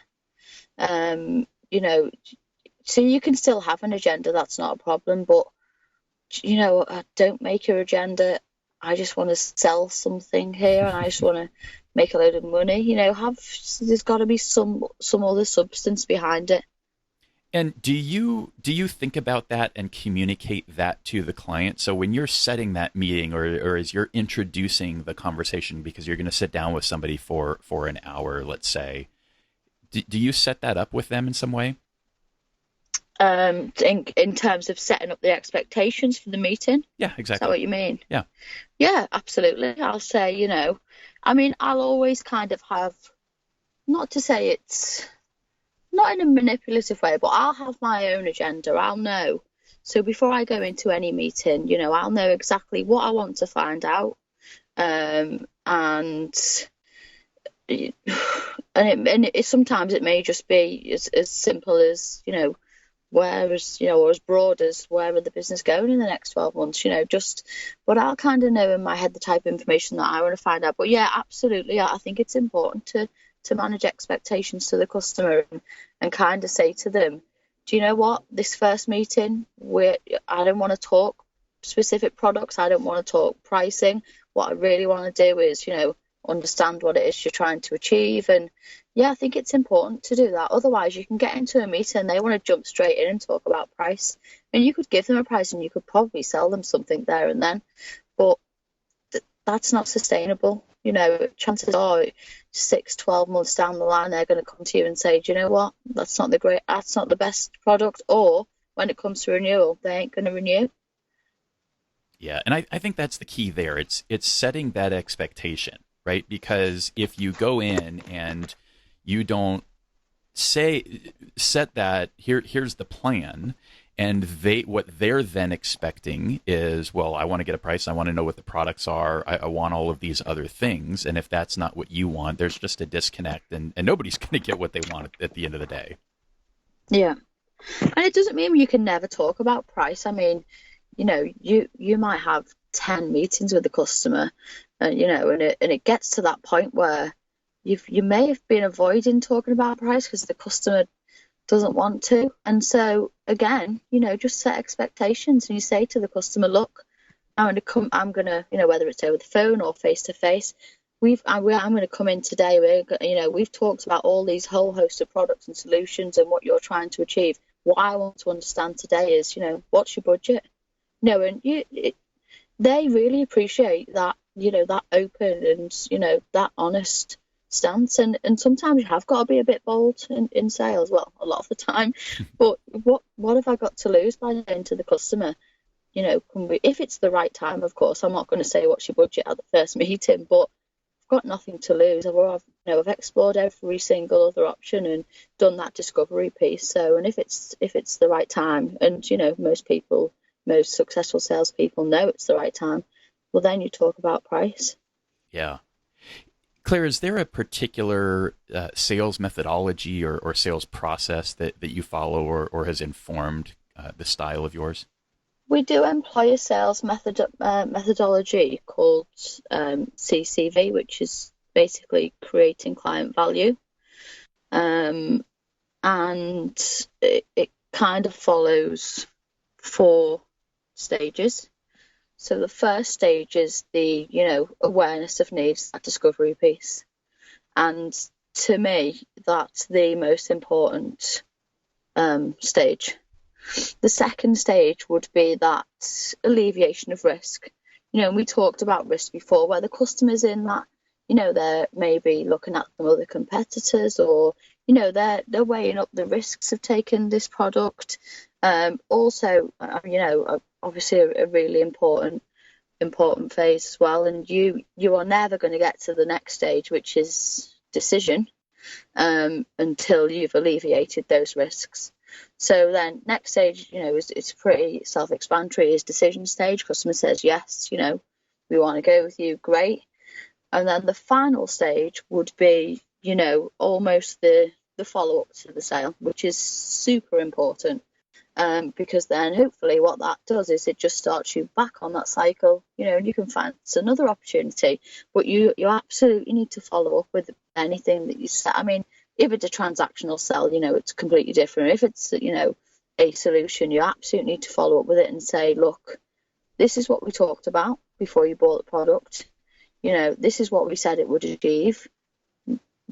So you can still have an agenda, that's not a problem, but, don't make your agenda, I just want to sell something here and I just want to make a load of money. There's got to be some other substance behind it. And do you think about that and communicate that to the client? So when you're setting that meeting, or as you're introducing the conversation, because you're going to sit down with somebody for an hour, let's say, do you set that up with them in some way? In terms of setting up the expectations for the meeting? Yeah, exactly. Is that what you mean? Yeah. Yeah, absolutely. I'll say, I'll always kind of have, not to say it's not in a manipulative way, but I'll have my own agenda. I'll know. So before I go into any meeting, I'll know exactly what I want to find out. And sometimes it may just be as simple as, or as broad as where are the business going in the next 12 months, but I'll kind of know in my head the type of information that I want to find out. But yeah, absolutely. I think it's important to manage expectations to the customer and kind of say to them, do you know what, this first meeting, I don't want to talk specific products. I don't want to talk pricing. What I really want to do is, understand what it is you're trying to achieve. And yeah, I think it's important to do that. Otherwise, you can get into a meeting and they want to jump straight in and talk about price. And you could give them a price and you could probably sell them something there and then. But that's not sustainable. Chances are 6-12 months down the line, they're going to come to you and say, do you know what? That's not the best product. Or when it comes to renewal, they ain't going to renew. Yeah, and I think that's the key there. It's setting that expectation, right? Because if you go in and you don't set that here's the plan, and what they're then expecting is, well, I want to get a price, I want to know what the products are, I want all of these other things, and if that's not what you want, there's just a disconnect, and nobody's going to get what they want at the end of the day. Yeah, and it doesn't mean you can never talk about price. I mean, you might have 10 meetings with the customer, and it gets to that point where you may have been avoiding talking about price because the customer doesn't want to. And so again, just set expectations and you say to the customer, look, I'm going to, whether it's over the phone or face to face, I'm going to come in today. We've talked about all these whole host of products and solutions and what you're trying to achieve. What I want to understand today is, what's your budget? And they really appreciate that, that open and, that honest stance. And sometimes you have got to be a bit bold in sales. Well, a lot of the time. But what have I got to lose by saying to the customer, if it's the right time, of course, I'm not going to say what's your budget at the first meeting, but I've got nothing to lose. I've explored every single other option and done that discovery piece. So, and if it's the right time, and most successful salespeople know it's the right time, well, then you talk about price. Yeah. Claire, is there a particular sales methodology or sales process that you follow or has informed the style of yours? We do employ a sales methodology called CCV, which is basically creating client value. And it kind of follows 4 stages. So the first stage is the, awareness of needs, that discovery piece. And to me, that's the most important stage. The second stage would be that alleviation of risk. And we talked about risk before, where the customer's in that, they're maybe looking at some other competitors, or, they're weighing up the risks of taking this product. Also, obviously a really important phase as well. And you are never going to get to the next stage, which is decision, until you've alleviated those risks. So then next stage, it's pretty self-explanatory, is decision stage. Customer says, yes, we want to go with you, great. And then the final stage would be, almost the follow-up to the sale, which is super important. Because then hopefully what that does is it just starts you back on that cycle, and you can find another opportunity. But you absolutely need to follow up with anything that you say. I mean, if it's a transactional sell, it's completely different. If it's, a solution, you absolutely need to follow up with it and say, look, this is what we talked about before you bought the product. This is what we said it would achieve.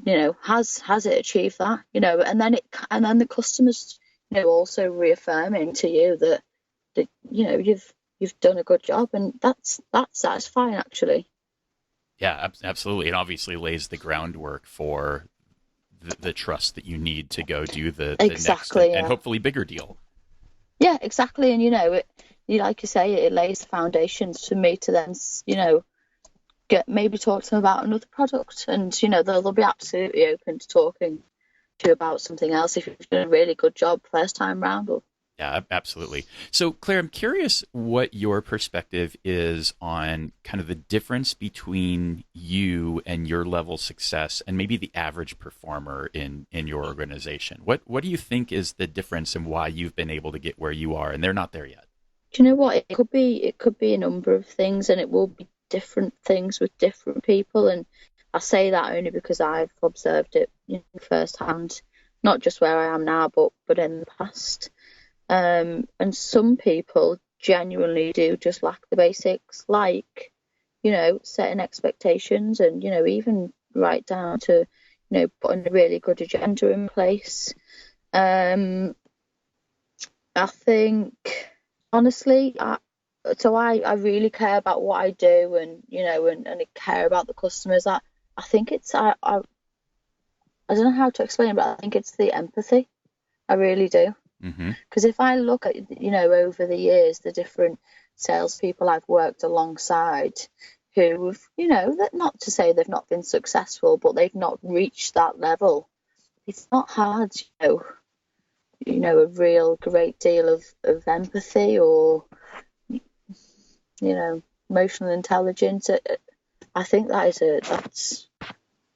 Has it achieved that? And then the customers, also reaffirming to you that you've done a good job, and that's satisfying, actually. Yeah, absolutely. It obviously lays the groundwork for the trust that you need to go do the next and hopefully bigger deal. Yeah, exactly. And like you say, it lays the foundations for me to then maybe talk to them about another product, and they'll be absolutely open to talking to you about something else if you've done a really good job first time round. Yeah, absolutely. So, Claire, I'm curious what your perspective is on kind of the difference between you and your level of success and maybe the average performer in your organization. What do you think is the difference and why you've been able to get where you are and they're not there yet? Do you know what? It could be a number of things, and it will be different things with different people. And I say that only because I've observed it firsthand, not just where I am now, but in the past. And some people genuinely do just lack the basics, like, setting expectations and, even right down to, putting a really good agenda in place. I think, honestly, I really care about what I do, and, and I care about the customers. I think it's, I don't know how to explain it, but I think it's the empathy. I really do. Because if I look at, over the years, the different salespeople I've worked alongside who've, not to say they've not been successful, but they've not reached that level. It's not hard, a real great deal of empathy or, emotional intelligence. I think that's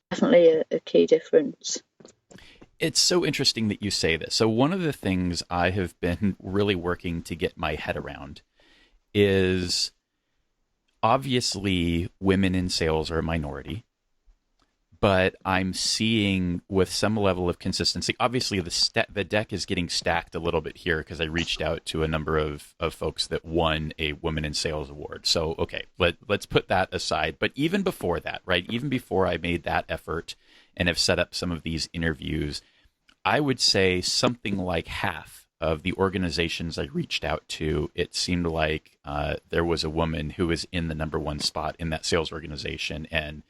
definitely a key difference. It's so interesting that you say this. So one of the things I have been really working to get my head around is obviously women in sales are a minority, but I'm seeing with some level of consistency, obviously the deck is getting stacked a little bit here because I reached out to a number of folks that won a Women in Sales award. So, okay, let's put that aside. But even before that, right, even before I made that effort and have set up some of these interviews, I would say something like half of the organizations I reached out to, it seemed like there was a woman who was in the number one spot in that sales organization. And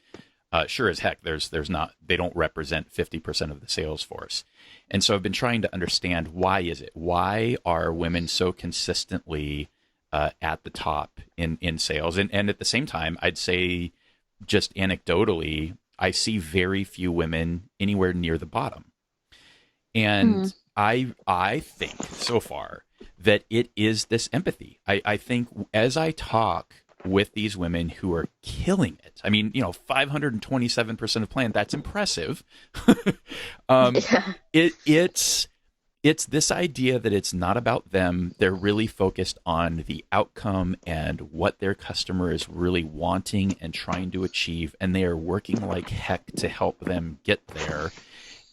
sure as heck, there's not, they don't represent 50% of the sales force. And so I've been trying to understand, why is it? Why are women so consistently at the top in sales? And at the same time, I'd say just anecdotally, I see very few women anywhere near the bottom. And I think so far that it is this empathy. I think as I talk with these women who are killing it, I mean, 527% of plan, that's impressive. It's this idea that it's not about them. They're really focused on the outcome and what their customer is really wanting and trying to achieve. And they are working like heck to help them get there.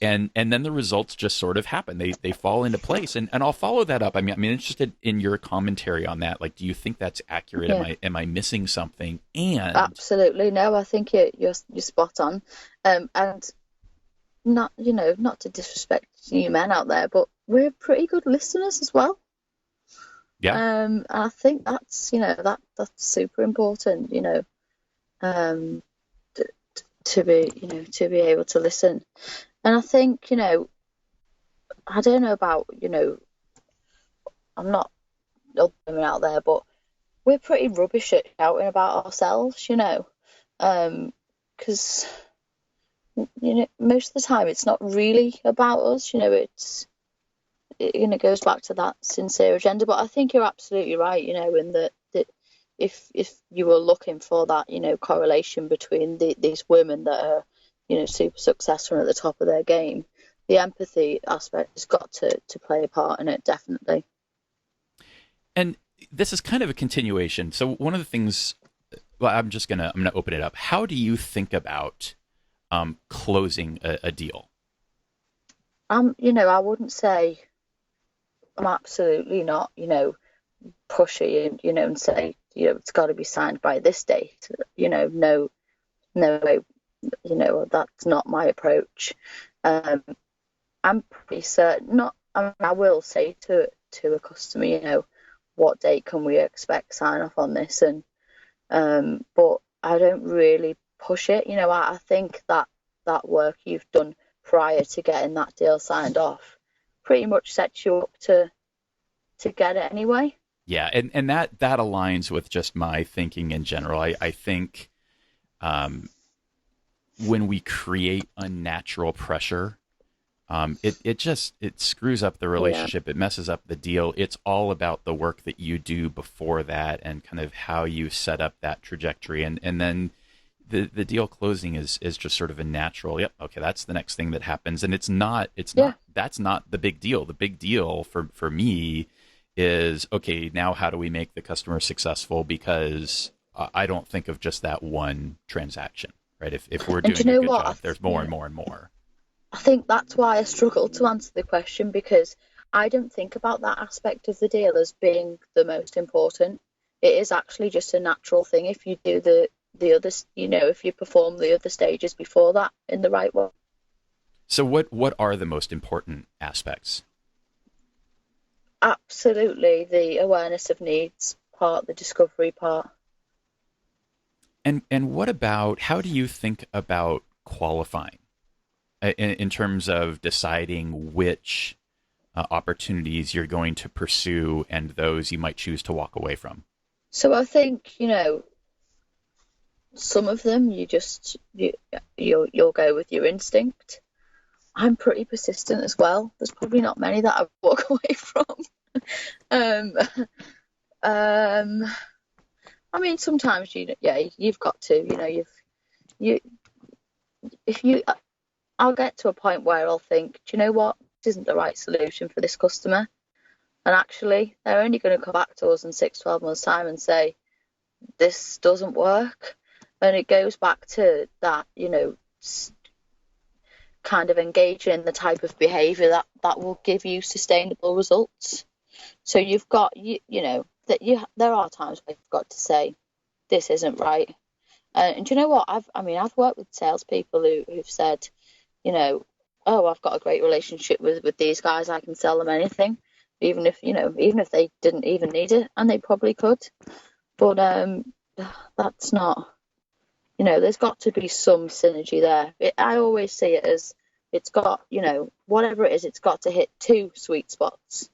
And then the results just sort of happen. They fall into place. And I'll follow that up. I'm interested in your commentary on that. Like, do you think that's accurate? Yeah. Am I missing something? And absolutely no. I think you're spot on. And not to disrespect you men out there, but we're pretty good listeners as well. Yeah. And I think that's that's super important. To be able to listen. And I think, I don't know about, I'm not other women out there, but we're pretty rubbish at shouting about ourselves, because, most of the time it's not really about us, it goes back to that sincere agenda. But I think you're absolutely right, in that if you were looking for that, correlation between these women that are, super successful and at the top of their game, the empathy aspect has got to play a part in it, definitely. And this is kind of a continuation. So one of the things, well, I'm gonna open it up. How do you think about closing a deal? I wouldn't say I'm absolutely not, pushy and say, it's got to be signed by this date. No way. That's not my approach. I'm pretty certain. I will say to a customer, what date can we expect sign off on this, and but I don't really push it. I think that work you've done prior to getting that deal signed off pretty much sets you up to get it anyway. Yeah, and that aligns with just my thinking in general. I think when we create unnatural pressure, it screws up the relationship. Yeah. It messes up the deal. It's all about the work that you do before that and kind of how you set up that trajectory. And then the deal closing is just sort of a natural, yep, okay, that's the next thing that happens. And that's not the big deal. The big deal for me is, okay, now how do we make the customer successful? Because I don't think of just that one transaction, right? If we're doing a good job, there's more and more and more. I think that's why I struggle to answer the question, because I don't think about that aspect of the deal as being the most important. It is actually just a natural thing if you do the others, if you perform the other stages before that in the right way. So what are the most important aspects? Absolutely the awareness of needs part, the discovery part. And what about, how do you think about qualifying in terms of deciding which opportunities you're going to pursue and those you might choose to walk away from? So I think, some of them you'll go with your instinct. I'm pretty persistent as well. There's probably not many that I walk away from. I mean, sometimes you've got to, I'll get to a point where I'll think, do you know what, this isn't the right solution for this customer, and actually they're only going to come back to us in 6-12 months time and say this doesn't work. And it goes back to that, kind of engaging in the type of behavior that will give you sustainable results. So you've got, there are times where you've got to say, this isn't right. And do you know what? I've worked with salespeople who've said, oh, I've got a great relationship with these guys. I can sell them anything, even if they didn't even need it, and they probably could. But that's not, there's got to be some synergy there. I always see it as it's got, whatever it is, it's got to hit two sweet spots.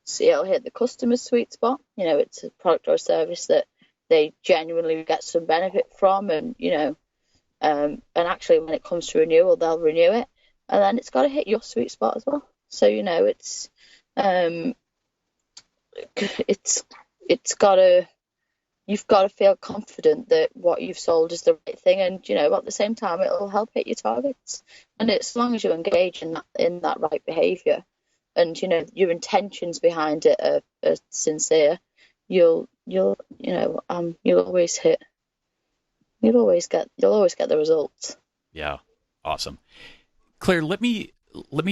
So it'll hit the customer's sweet spot. It's a product or a service that they genuinely get some benefit from, and and actually when it comes to renewal, they'll renew it. And then it's got to hit your sweet spot as well. So you've got to feel confident that what you've sold is the right thing, and at the same time it'll help hit your targets. And as long as you engage in that right behavior, and your intentions behind it are sincere, you'll always get the results. Yeah, awesome. Claire, let me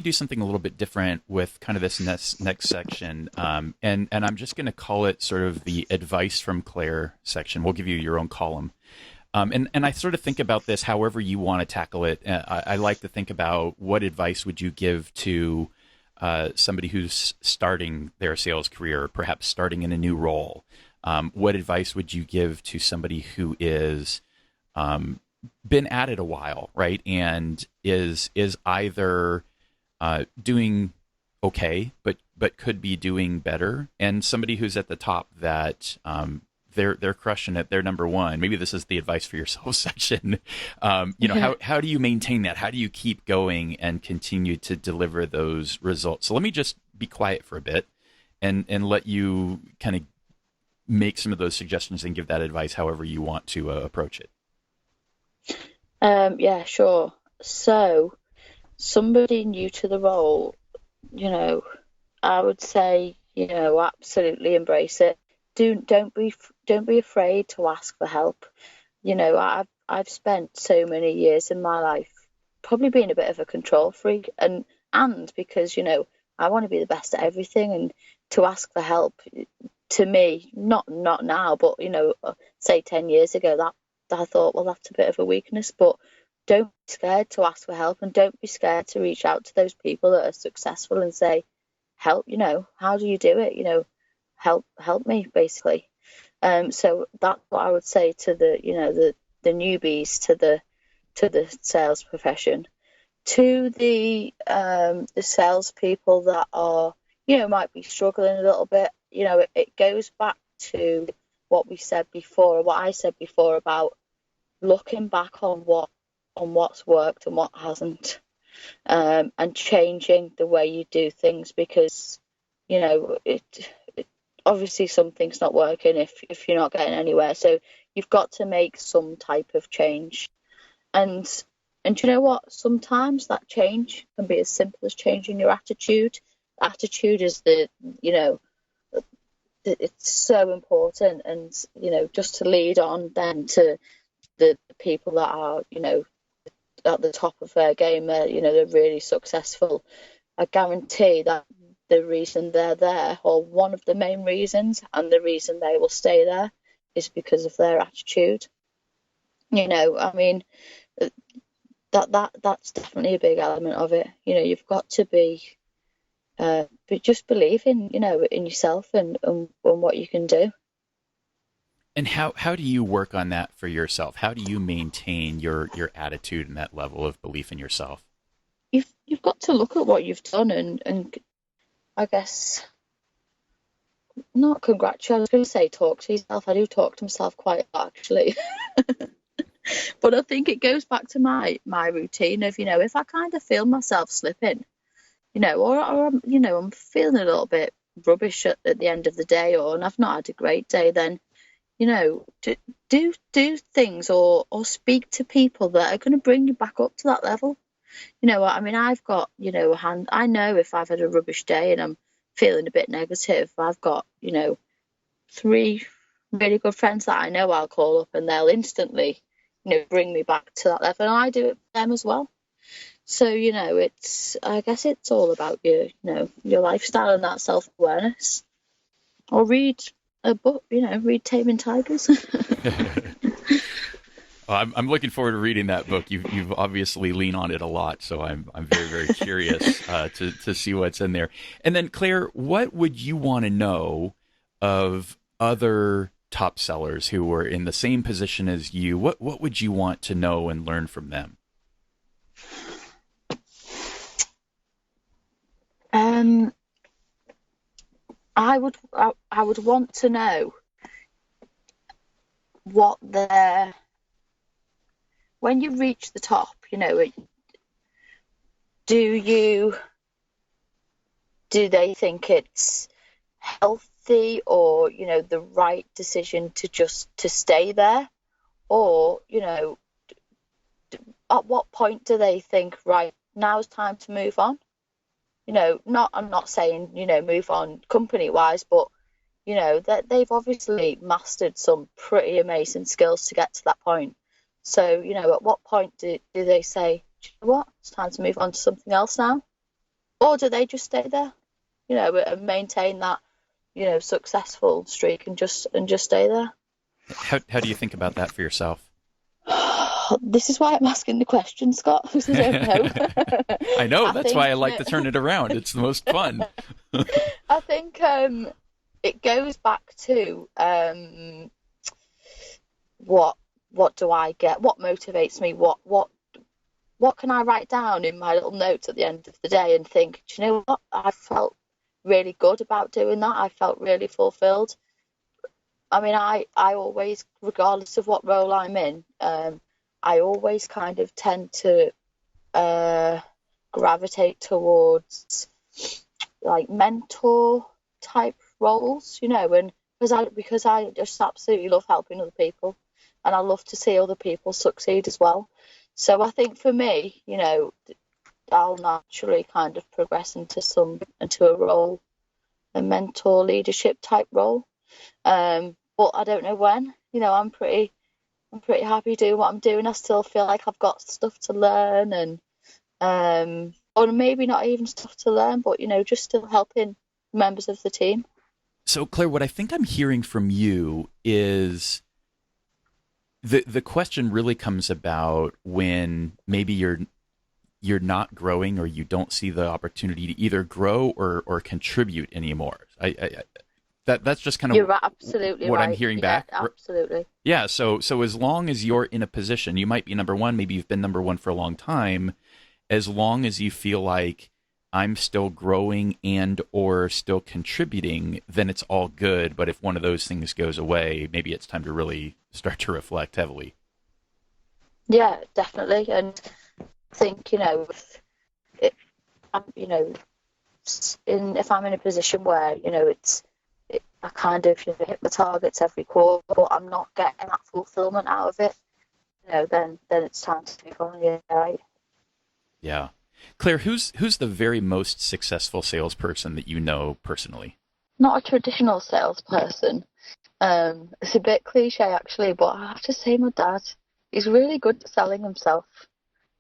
do something a little bit different with kind of this next section, and I'm just going to call it sort of the advice from Claire section. We'll give you your own column, and I sort of think about this however you want to tackle it. I like to think about what advice would you give to somebody who's starting their sales career, perhaps starting in a new role. What advice would you give to somebody who is been at it a while, right, and is either doing okay, but could be doing better, and somebody who's at the top that they're crushing it, they're number one. Maybe this is the advice for yourself section. How do you maintain that? How do you keep going and continue to deliver those results? So let me just be quiet for a bit and let you kind of make some of those suggestions and give that advice however you want to approach it. Yeah, sure. So, somebody new to the role, I would say, absolutely embrace it. Don't be afraid to ask for help. I've spent so many years in my life probably being a bit of a control freak, and because I want to be the best at everything, and to ask for help, to me, not now, but say 10 years ago, that I thought, well, that's a bit of a weakness. But don't be scared to ask for help, and don't be scared to reach out to those people that are successful and say, help, how do you do it? Help me, basically. So that's what I would say to the newbies to the sales profession. To the salespeople that are might be struggling a little bit, it goes back to what we said before, or what I said before, about looking back on what's worked and what hasn't, and changing the way you do things, because it obviously something's not working if you're not getting anywhere. So you've got to make some type of change, and you know what? Sometimes that change can be as simple as changing your attitude. Attitude is it's so important, and just to lead on then to the people that are at the top of their game, they're really successful. I guarantee that the reason they're there, or one of the main reasons, and the reason they will stay there, is because of their attitude. I mean, that's definitely a big element of it. You've got to be, but just believe in in yourself and what you can do. And how do you work on that for yourself? How do you maintain your attitude and that level of belief in yourself? You've got to look at what you've done and I guess not congratulate. I was going to say talk to yourself. I do talk to myself quite a lot, actually. But I think it goes back to my routine of, if I kind of feel myself slipping, or I'm feeling a little bit rubbish at the end of the day, and I've not had a great day, then, do things or speak to people that are going to bring you back up to that level. I mean, I've got, I know if I've had a rubbish day and I'm feeling a bit negative, I've got, 3 really good friends that I know I'll call up, and they'll instantly, bring me back to that level. And I do it for them as well. So, I guess it's all about your lifestyle and that self-awareness. Or read a book, read Taming Tigers. Well, I'm looking forward to reading that book. You've obviously leaned on it a lot, so I'm very, very curious to see what's in there. And then, Claire, what would you want to know of other top sellers who were in the same position as you? What would you want to know and learn from them? I would want to know what when you reach the top, do they think it's healthy or the right decision to stay there, or at what point do they think, right, now it's time to move on? I'm not saying move on company wise, but that they've obviously mastered some pretty amazing skills to get to that point. So at what point do they say, you know what, it's time to move on to something else now? Or do they just stay there, and maintain that successful streak and just stay there? How do you think about that for yourself? This is why I'm asking the question, Scott, because I don't know. I know, that's why I like to turn it around. It's the most fun. I think it goes back to what do I get? What motivates me? What can I write down in my little notes at the end of the day and think, do you know what? I felt really good about doing that. I felt really fulfilled. I mean, I always, regardless of what role I'm in, I always kind of tend to gravitate towards like mentor type roles, you know, and because I just absolutely love helping other people, and I love to see other people succeed as well. So I think for me, you know, I'll naturally kind of progress into a role, a mentor leadership type role. But I don't know when. You know, I'm pretty happy doing what I'm doing. I still feel like I've got stuff to learn, and or maybe not even stuff to learn, but you know, just still helping members of the team. So Claire, what I think I'm hearing from you is the question really comes about when maybe you're not growing, or you don't see the opportunity to either grow or contribute anymore. That's just kind of You're absolutely what right. I'm hearing Yeah, back. absolutely. Yeah. So as long as you're in a position, you might be number one, maybe you've been number one for a long time. As long as you feel like I'm still growing and or still contributing, then it's all good. But if one of those things goes away, maybe it's time to really start to reflect heavily. Yeah, definitely. And I think, you know, you know, if I'm in a position where, you know, I kind of, you know, hit my targets every quarter, but I'm not getting that fulfillment out of it, you know, then it's time to move on. Yeah, right. Yeah. Claire, who's the very most successful salesperson that you know personally? Not a traditional salesperson. It's a bit cliche actually, but I have to say my dad, he's really good at selling himself.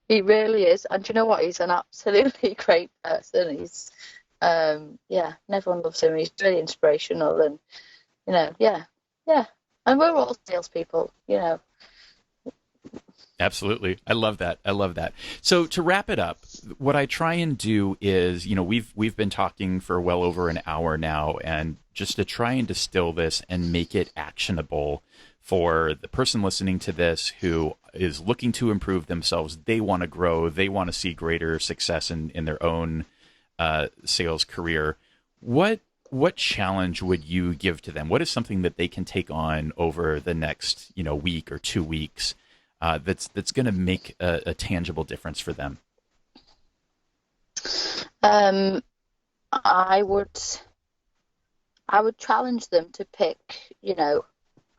He really is. And do you know what? He's an absolutely great person. He's, and everyone loves him. He's really inspirational, and, you know, yeah. And we're all salespeople, you know. Absolutely. I love that. So to wrap it up, what I try and do is, you know, we've been talking for well over an hour now, and just to try and distill this and make it actionable for the person listening to this who is looking to improve themselves. They want to grow. They want to see greater success in their own sales career. What challenge would you give to them? What is something that they can take on over the next, you know, week or 2 weeks that's going to make a tangible difference for them? I would challenge them to pick, you know,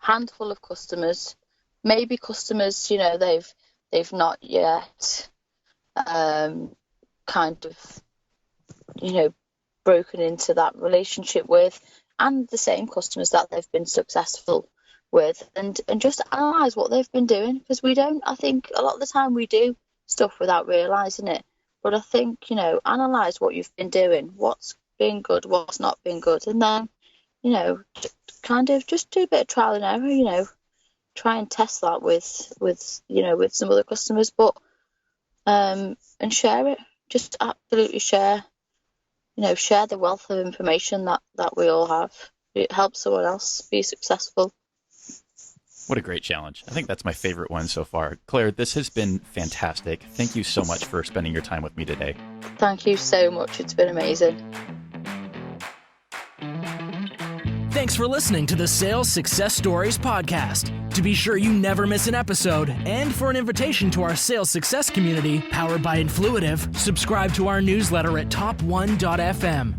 handful of customers, maybe customers, you know, they've not yet kind of, you know, broken into that relationship with, and the same customers that they've been successful with, and just analyze what they've been doing, because I think a lot of the time we do stuff without realizing it, but I think, you know, analyze what you've been doing, what's been good, what's not been good, and then, you know, kind of just do a bit of trial and error, you know, try and test that with you know, with some other customers, but and share it, just absolutely share, you know, share the wealth of information that we all have. It helps someone else be successful. What a great challenge. I think that's my favorite one so far. Claire, this has been fantastic. Thank you so much for spending your time with me today. Thank you so much. It's been amazing. Thanks for listening to the Sales Success Stories podcast. To be sure you never miss an episode, and for an invitation to our sales success community powered by Influitive, subscribe to our newsletter at top1.fm.